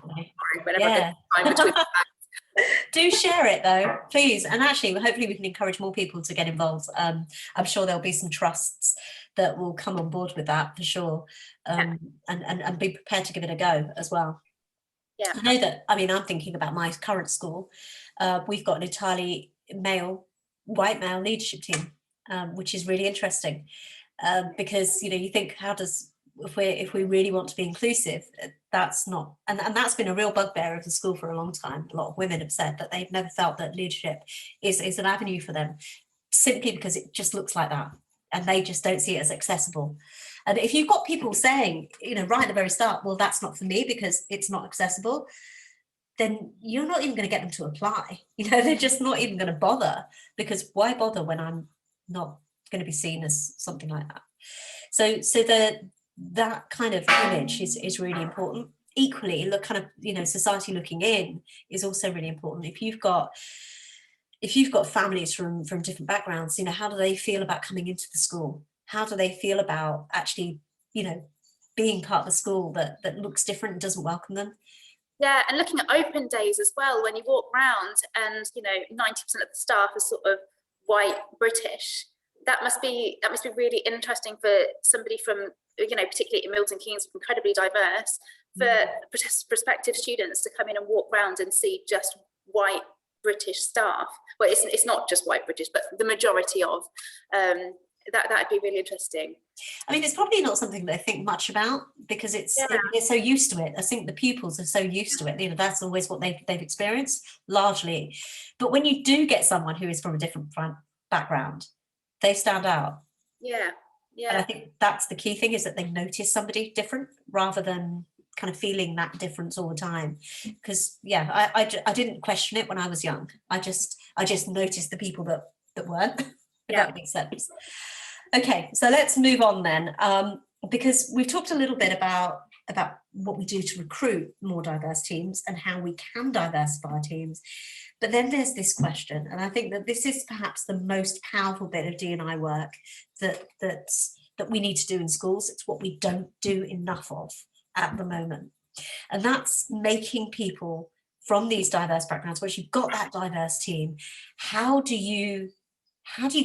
Do share it though, please. And actually, hopefully we can encourage more people to get involved. I'm sure there'll be some trusts that will come on board with that for sure, and be prepared to give it a go as well. Yeah, I know that, I mean, I'm thinking about my current school. We've got an entirely white male leadership team, which is really interesting, because, you know, you think, how does, if we really want to be inclusive, that's not, and that's been a real bugbear of the school for a long time. A lot of women have said that they've never felt that leadership is an avenue for them, simply because it just looks like that, and they just don't see it as accessible. And if you've got people saying, you know, right at the very start, well, that's not for me because it's not accessible, then you're not even going to get them to apply. You know, they're just not even going to bother, because why bother when I'm not going to be seen as something like that? So that kind of image is really important. Equally, look, kind of, you know, society looking in is also really important. If you've got families from different backgrounds, you know, how do they feel about coming into the school? How do they feel about actually, you know, being part of a school that looks different and doesn't welcome them? Yeah, and looking at open days as well, when you walk around and, you know, 90% of the staff is sort of white British, that must be really interesting for somebody from, you know, particularly in Milton Keynes, incredibly diverse, for prospective students to come in and walk around and see just white British staff. Well, it's not just white British, but the majority of, that'd be really interesting. I mean, it's probably not something that I think much about, because they're so used to it. I think the pupils are so used to it. You know, that's always what they've experienced largely. But when you do get someone who is from a different background, they stand out. Yeah. And I think that's the key thing, is that they notice somebody different rather than kind of feeling that difference all the time. Because I didn't question it when I was young. I just noticed the people that weren't. If that makes sense. Okay, so let's move on then, because we've talked a little bit about what we do to recruit more diverse teams and how we can diversify our teams. But then there's this question, and I think that this is perhaps the most powerful bit of D&I work that we need to do in schools. It's what we don't do enough of at the moment. And that's making people from these diverse backgrounds, once you've got that diverse team, how do you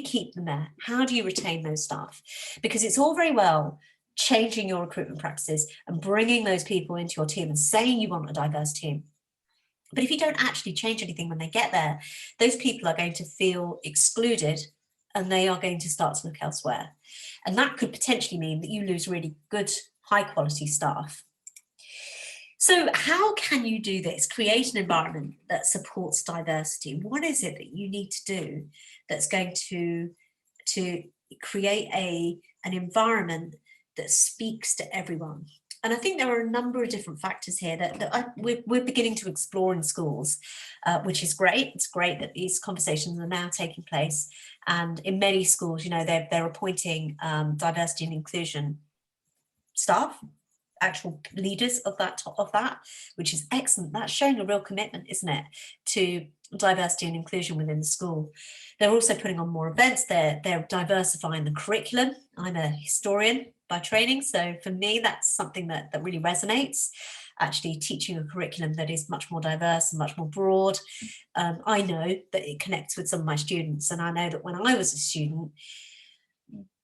keep them there? How do you retain those staff? Because it's all very well changing your recruitment practices and bringing those people into your team and saying you want a diverse team. But if you don't actually change anything when they get there, those people are going to feel excluded, and they are going to start to look elsewhere. And that could potentially mean that you lose really good, high quality staff. So how can you do this? Create an environment that supports diversity. What is it that you need to do that's going to create an environment that speaks to everyone? And I think there are a number of different factors here that we're beginning to explore in schools, which is great. It's great that these conversations are now taking place. And in many schools, you know, they're appointing diversity and inclusion staff, actual leaders of that, which is excellent. That's showing a real commitment, isn't it, to diversity and inclusion within the school. They're also putting on more events. They're diversifying the curriculum. I'm a historian by training, so for me that's something that really resonates, actually teaching a curriculum that is much more diverse and much more broad. I know that it connects with some of my students, and I know that when I was a student,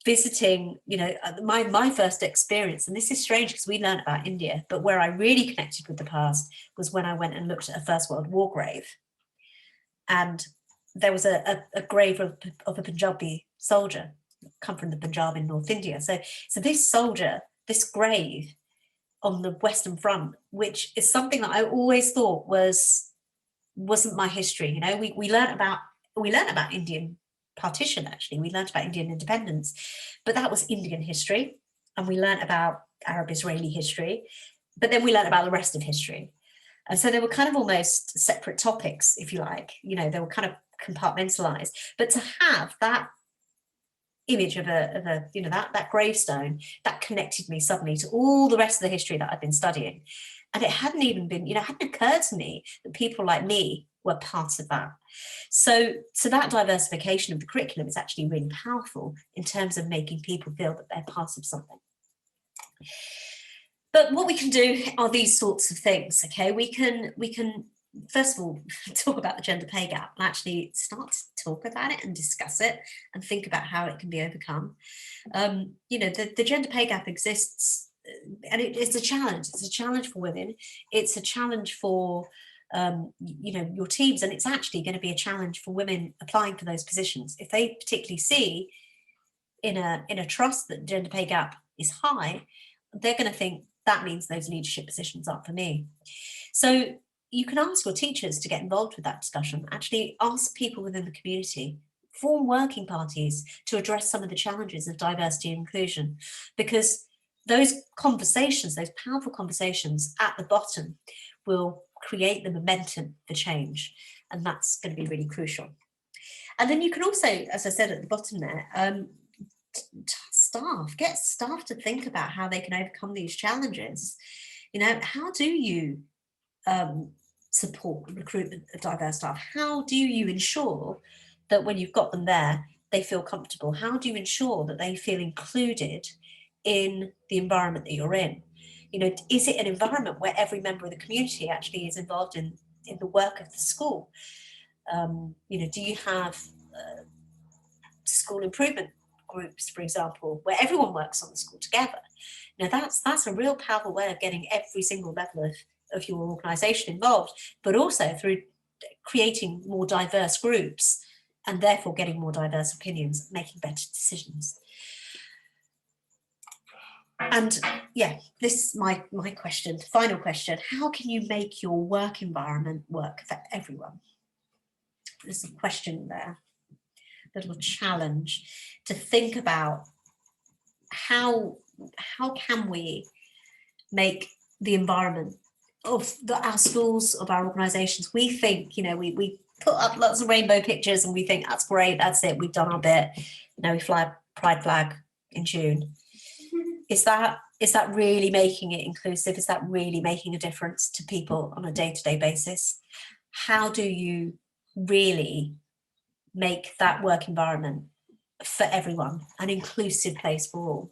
visiting, my first experience, and this is strange because we learned about India, but where I really connected with the past was when I went and looked at a First World War grave. And there was a grave of a Punjabi soldier, come from the Punjab in North India. So this soldier, this grave on the Western Front, which is something that I always thought wasn't my history. We learned about Indian partition, actually. We learned about Indian independence, but that was Indian history. And we learned about Arab-Israeli history, but then we learned about the rest of history. And so they were kind of almost separate topics, if you like. They were kind of compartmentalized. But to have that image of that gravestone, that connected me suddenly to all the rest of the history that I've been studying. And it hadn't even been, it hadn't occurred to me that people like me were part of that. So that diversification of the curriculum is actually really powerful in terms of making people feel that they're part of something. But what we can do are these sorts of things, okay? We can first of all talk about the gender pay gap and actually start to talk about it and discuss it and think about how it can be overcome. The gender pay gap exists, and it's a challenge. It's a challenge for women. It's a challenge for your teams, and it's actually going to be a challenge for women applying for those positions. If they particularly see in a trust that gender pay gap is high, they're going to think that means those leadership positions aren't for me. So you can ask your teachers to get involved with that discussion. Actually ask people within the community, form working parties to address some of the challenges of diversity and inclusion, because those conversations, those powerful conversations at the bottom will create the momentum for change. And that's going to be really crucial. And then you can also, as I said at the bottom there, get staff to think about how they can overcome these challenges. How do you support the recruitment of diverse staff? How do you ensure that when you've got them there, they feel comfortable? How do you ensure that they feel included in the environment that you're in? Is it an environment where every member of the community actually is involved in the work of the school? Do you have school improvement groups, for example, where everyone works on the school together? That's a real powerful way of getting every single level of your organisation involved, but also through creating more diverse groups and therefore getting more diverse opinions, making better decisions. And this is my question, final question: how can you make your work environment work for everyone? There's a question there, a little challenge to think about. How can we make the environment of our schools, of our organisations? We think, we put up lots of rainbow pictures and we think that's great, that's it, we've done our bit. We fly a pride flag in June. Is that really making it inclusive? Is that really making a difference to people on a day-to-day basis? How do you really make that work environment for everyone, an inclusive place for all?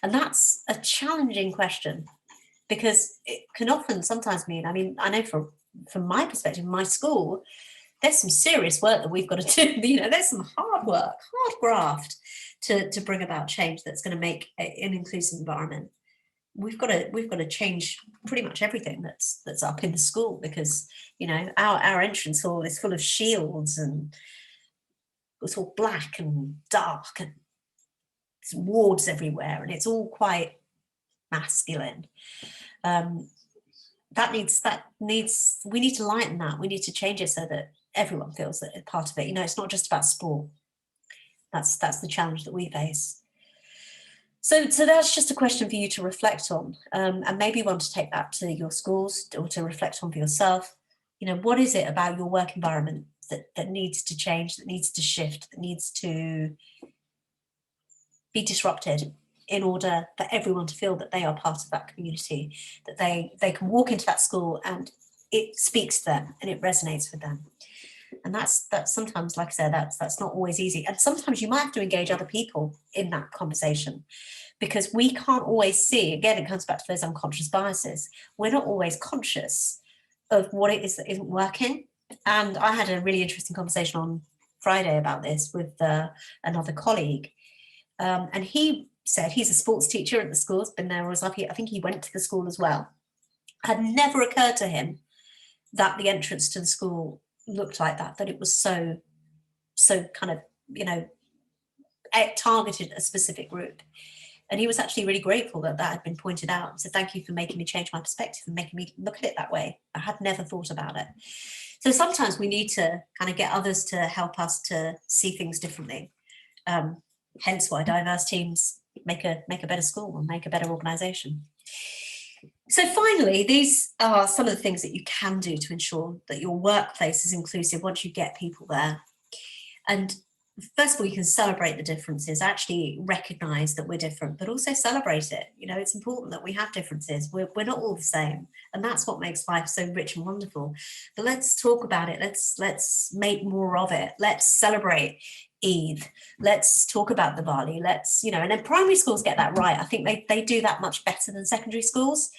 And that's a challenging question, because it can often sometimes mean, I know from my perspective, my school, there's some serious work that we've got to do. There's some hard work, hard graft to bring about change that's going to make an inclusive environment. We've got to change pretty much everything that's up in the school, because our entrance hall is full of shields and it's all black and dark and there's wards everywhere and it's all quite masculine. We need to lighten that. We need to change it so that everyone feels that they're part of it. It's not just about sport. That's the challenge that we face. So that's just a question for you to reflect on, and maybe want to take that to your schools or to reflect on for yourself. What is it about your work environment that needs to change, that needs to shift, that needs to be disrupted in order for everyone to feel that they are part of that community, that they can walk into that school and it speaks to them and it resonates with them. And that's sometimes, like I said, that's not always easy. And sometimes you might have to engage other people in that conversation, because we can't always see, again, it comes back to those unconscious biases. We're not always conscious of what it is that isn't working. And I had a really interesting conversation on Friday about this with another colleague. And he said he's a sports teacher at the school, has been there all his life. I think he went to the school as well. Had never occurred to him that the entrance to the school looked like that it was so kind of, targeted a specific group. And he was actually really grateful that had been pointed out, and said, thank you for making me change my perspective and making me look at it that way. I had never thought about it. So sometimes we need to kind of get others to help us to see things differently. Hence why diverse teams make a better school and make a better organisation. So finally, these are some of the things that you can do to ensure that your workplace is inclusive once you get people there. And first of all, you can celebrate the differences, actually recognise that we're different, but also celebrate it. It's important that we have differences. We're not all the same. And that's what makes life so rich and wonderful. But let's talk about it. Let's make more of it. Let's celebrate Eid. Let's talk about Diwali. And then primary schools get that right. I think they do that much better than secondary schools.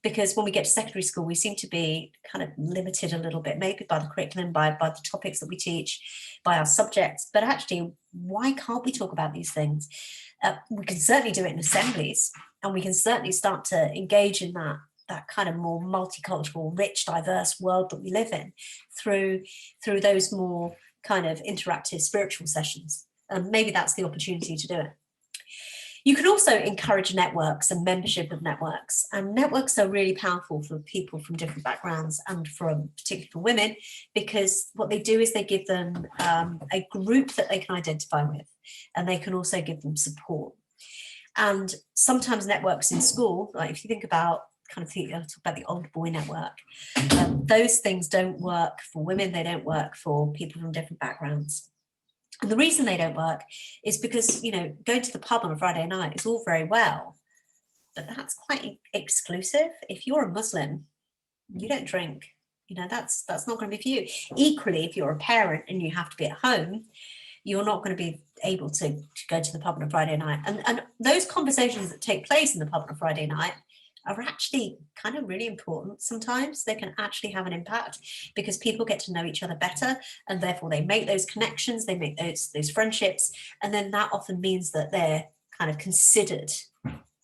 Because when we get to secondary school, we seem to be kind of limited a little bit, maybe by the curriculum, by the topics that we teach, by our subjects. But actually, why can't we talk about these things? We can certainly do it in assemblies, and we can certainly start to engage in that kind of more multicultural, rich, diverse world that we live in through those more kind of interactive spiritual sessions. And maybe that's the opportunity to do it. You can also encourage networks and membership of networks. And networks are really powerful for people from different backgrounds, and particularly for women, because what they do is they give them a group that they can identify with, and they can also give them support. And sometimes networks in school, like if you think about talk about the old boy network, those things don't work for women, they don't work for people from different backgrounds. And the reason they don't work is because, going to the pub on a Friday night is all very well, but that's quite exclusive. If you're a Muslim, you don't drink. That's not going to be for you. Equally, if you're a parent and you have to be at home, you're not going to be able to go to the pub on a Friday night. And those conversations that take place in the pub on a Friday night are actually kind of really important. Sometimes they can actually have an impact because people get to know each other better, and therefore they make those connections, they make those friendships, and then that often means that they're kind of considered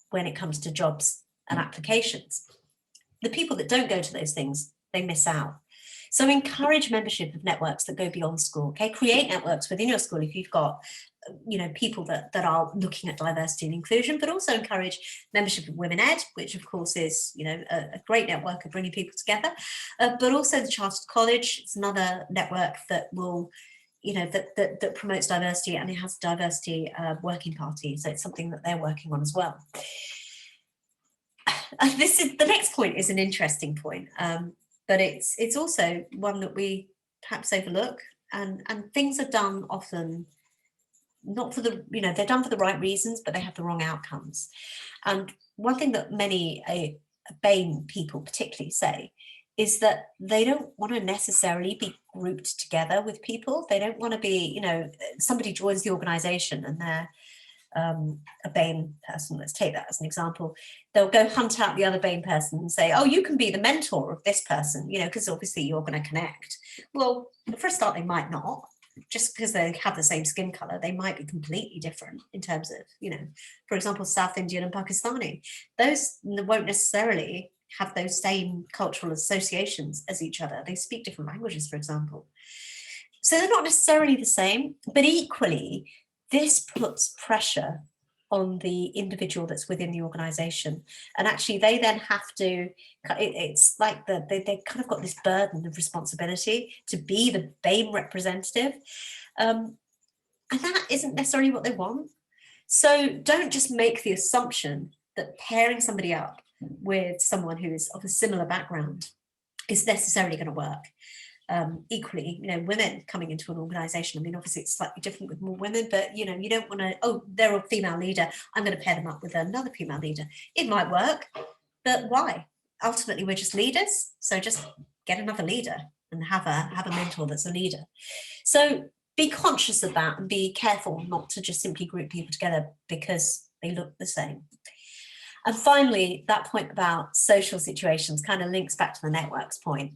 when it comes to jobs and applications. The people that don't go to those things, they miss out. So encourage membership of networks that go beyond school. Okay, create networks within your school if you've got people that are looking at diversity and inclusion, but also encourage membership of Women Ed, which of course is a great network of bringing people together, but also the Chartered College. It's another network that will that promotes diversity, and it has a diversity working party, so it's something that they're working on as well. The next point is an interesting point, but it's also one that we perhaps overlook, and things are done often not for they're done for the right reasons, but they have the wrong outcomes. And one thing that many BAME people particularly say is that they don't want to necessarily be grouped together with people. They don't want to be, somebody joins the organisation and they're a BAME person, let's take that as an example. They'll go hunt out the other BAME person and say, oh, you can be the mentor of this person, because obviously you're going to connect. Well, for a start, they might not. Just because they have the same skin color, they might be completely different in terms of, for example, South Indian and Pakistani. Those won't necessarily have those same cultural associations as each other. They speak different languages, for example. So they're not necessarily the same, but equally, this puts pressure on the individual that's within the organisation. And actually they then have to, it's like they kind of got this burden of responsibility to be the BAME representative. And that isn't necessarily what they want. So don't just make the assumption that pairing somebody up with someone who is of a similar background is necessarily going to work. Equally, women coming into an organisation, I mean, obviously it's slightly different with more women, but you don't want to, oh, they're a female leader, I'm going to pair them up with another female leader. It might work, but why? Ultimately, we're just leaders, so just get another leader and have a mentor that's a leader. So be conscious of that and be careful not to just simply group people together because they look the same. And finally, that point about social situations kind of links back to the networks point.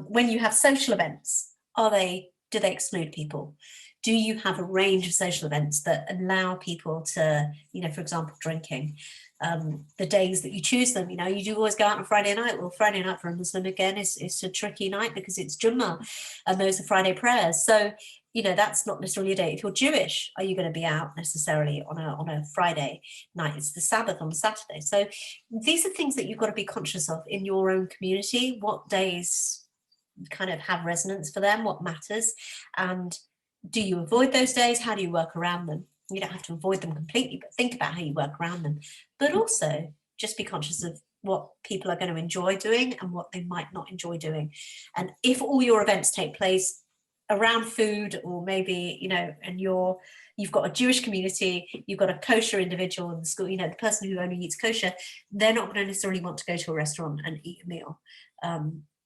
When you have social events, do they exclude people? Do you have a range of social events that allow people to, for example, drinking? The days that you choose them, you do always go out on Friday night. Well, Friday night for a Muslim, again, is a tricky night because it's Jummah and those are Friday prayers. So, that's not necessarily a day. If you're Jewish, are you going to be out necessarily on a Friday night? It's the Sabbath on Saturday. So these are things that you've got to be conscious of in your own community. What days kind of have resonance for them? What matters? And do you avoid those days? How do you work around them? You don't have to avoid them completely, but think about how you work around them. But also just be conscious of what people are going to enjoy doing and what they might not enjoy doing. And if all your events take place around food, or maybe, and you've got a Jewish community, you've got a kosher individual in the school, the person who only eats kosher, they're not going to necessarily want to go to a restaurant and eat a meal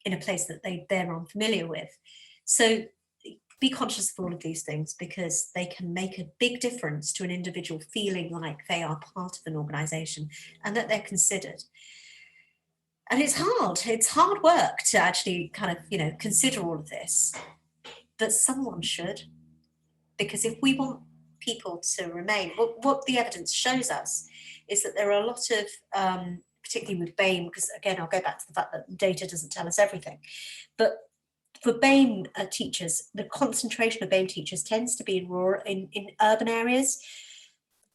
in a place that they're unfamiliar with. So be conscious of all of these things, because they can make a big difference to an individual feeling like they are part of an organization and that they're considered. And it's hard work to actually kind of, consider all of this, but someone should, because if we want people to remain, what the evidence shows us is that there are a lot of, particularly with BAME, because again, I'll go back to the fact that data doesn't tell us everything, but for BAME teachers, the concentration of BAME teachers tends to be in urban areas,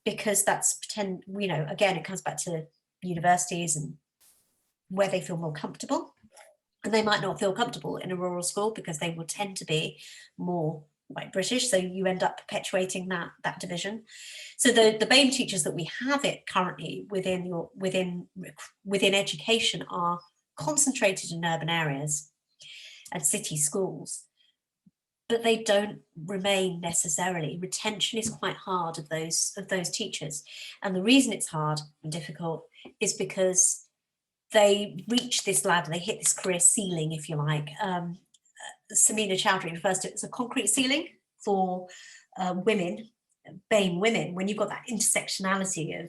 because that's again, it comes back to universities and where they feel more comfortable. And they might not feel comfortable in a rural school because they will tend to be more white British. So you end up perpetuating that division. So the BAME teachers that we have it currently within education are concentrated in urban areas and city schools, but they don't remain necessarily. Retention is quite hard of those teachers, and the reason it's hard and difficult is because they reach this ladder, they hit this career ceiling, if you like. Samina Chowdhury refers to it as a concrete ceiling for women, BAME women, when you've got that intersectionality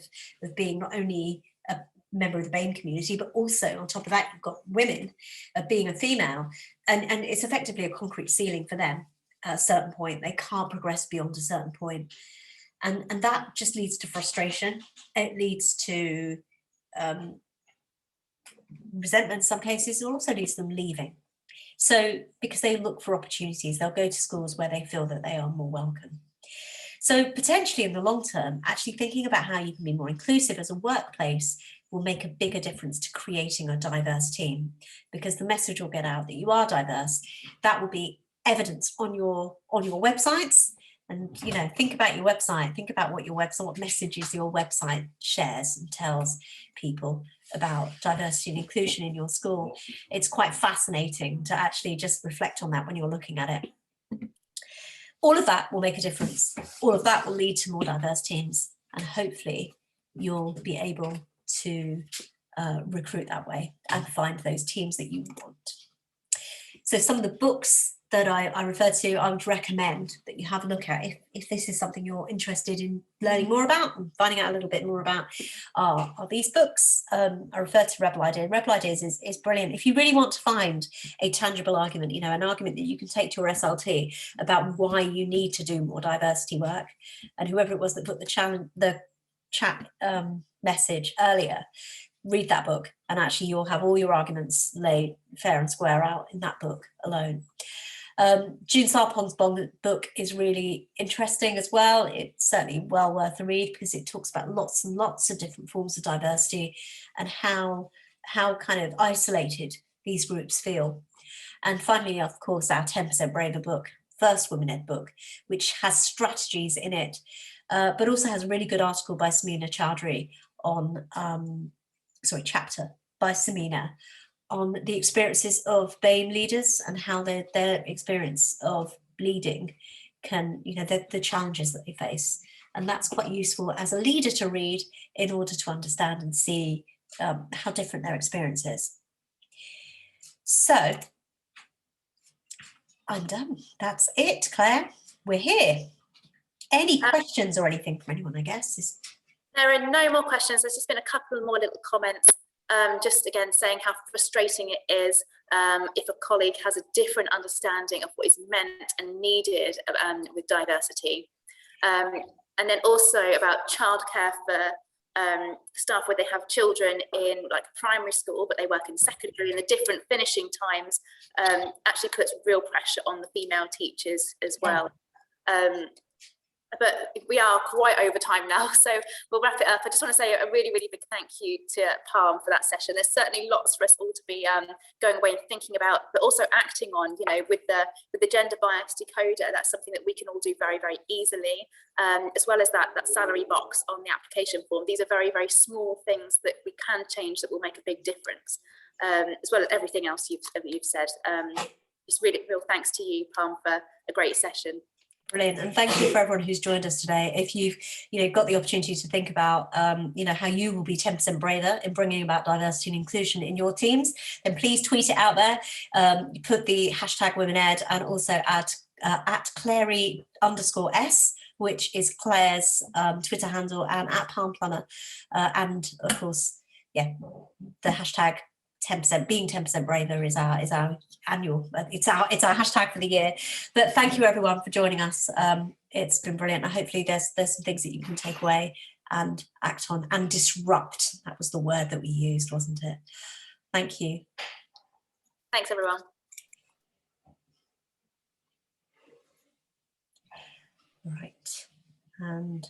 of being not only a member of the BAME community, but also on top of that, you've got women being a female, and it's effectively a concrete ceiling for them at a certain point. They can't progress beyond a certain point. And that just leads to frustration. It leads to resentment in some cases. It also leads to them leaving. So because they look for opportunities, they'll go to schools where they feel that they are more welcome. So potentially in the long term, actually thinking about how you can be more inclusive as a workplace will make a bigger difference to creating a diverse team, because the message will get out that you are diverse. That will be evidence on your websites. And think about your website, think about what messages your website shares and tells people about diversity and inclusion in your school. It's quite fascinating to actually just reflect on that when you're looking at it. All of that will make a difference. All of that will lead to more diverse teams, and hopefully you'll be able to recruit that way and find those teams that you want. So some of the books that I refer to, I would recommend that you have a look at if this is something you're interested in learning more about and finding out a little bit more about, are these books. I refer to Rebel Ideas. Rebel Ideas is brilliant. If you really want to find a tangible argument, an argument that you can take to your SLT about why you need to do more diversity work, and whoever it was that put the chat message earlier, read that book, and actually you'll have all your arguments laid fair and square out in that book alone. June Sarpon's book is really interesting as well. It's certainly well worth a read, because it talks about lots and lots of different forms of diversity and how kind of isolated these groups feel. And finally, of course, our 10% Braver book, first women-ed book, which has strategies in it, but also has a really good article by Samina Chowdhury on chapter by Samina on the experiences of BAME leaders and how their experience of leading can, the challenges that they face. And that's quite useful as a leader to read in order to understand and see how different their experience is. So I'm done. That's it, Claire. We're here. Any questions or anything from anyone, I guess? There are no more questions. There's just been a couple more little comments just again saying how frustrating it is if a colleague has a different understanding of what is meant and needed with diversity. And then also about childcare for staff where they have children in like primary school, but they work in secondary, and the different finishing times actually puts real pressure on the female teachers as well. But we are quite over time now, so we'll wrap it up. I just want to say a really, really big thank you to Parm for that session. There's certainly lots for us all to be going away and thinking about, but also acting on. You know, with the gender bias decoder, that's something that we can all do very, very easily, as well as that salary box on the application form. These are very, very small things that we can change that will make a big difference, as well as everything else you've said. Just really real thanks to you, Parm, for a great session. Brilliant, and thank you for everyone who's joined us today. If you've got the opportunity to think about how you will be 10% braver in bringing about diversity and inclusion in your teams, then please tweet it out there. Put the hashtag WomenEd and also add at Clary_S, which is Claire's Twitter handle, and at Parm Plummer, and of course, yeah, the hashtag 10%, being 10% braver is our annual, it's our hashtag for the year. But thank you everyone for joining us. It's been brilliant. Hopefully there's some things that you can take away and act on and disrupt. That was the word that we used, wasn't it? Thank you. Thanks everyone. Right, and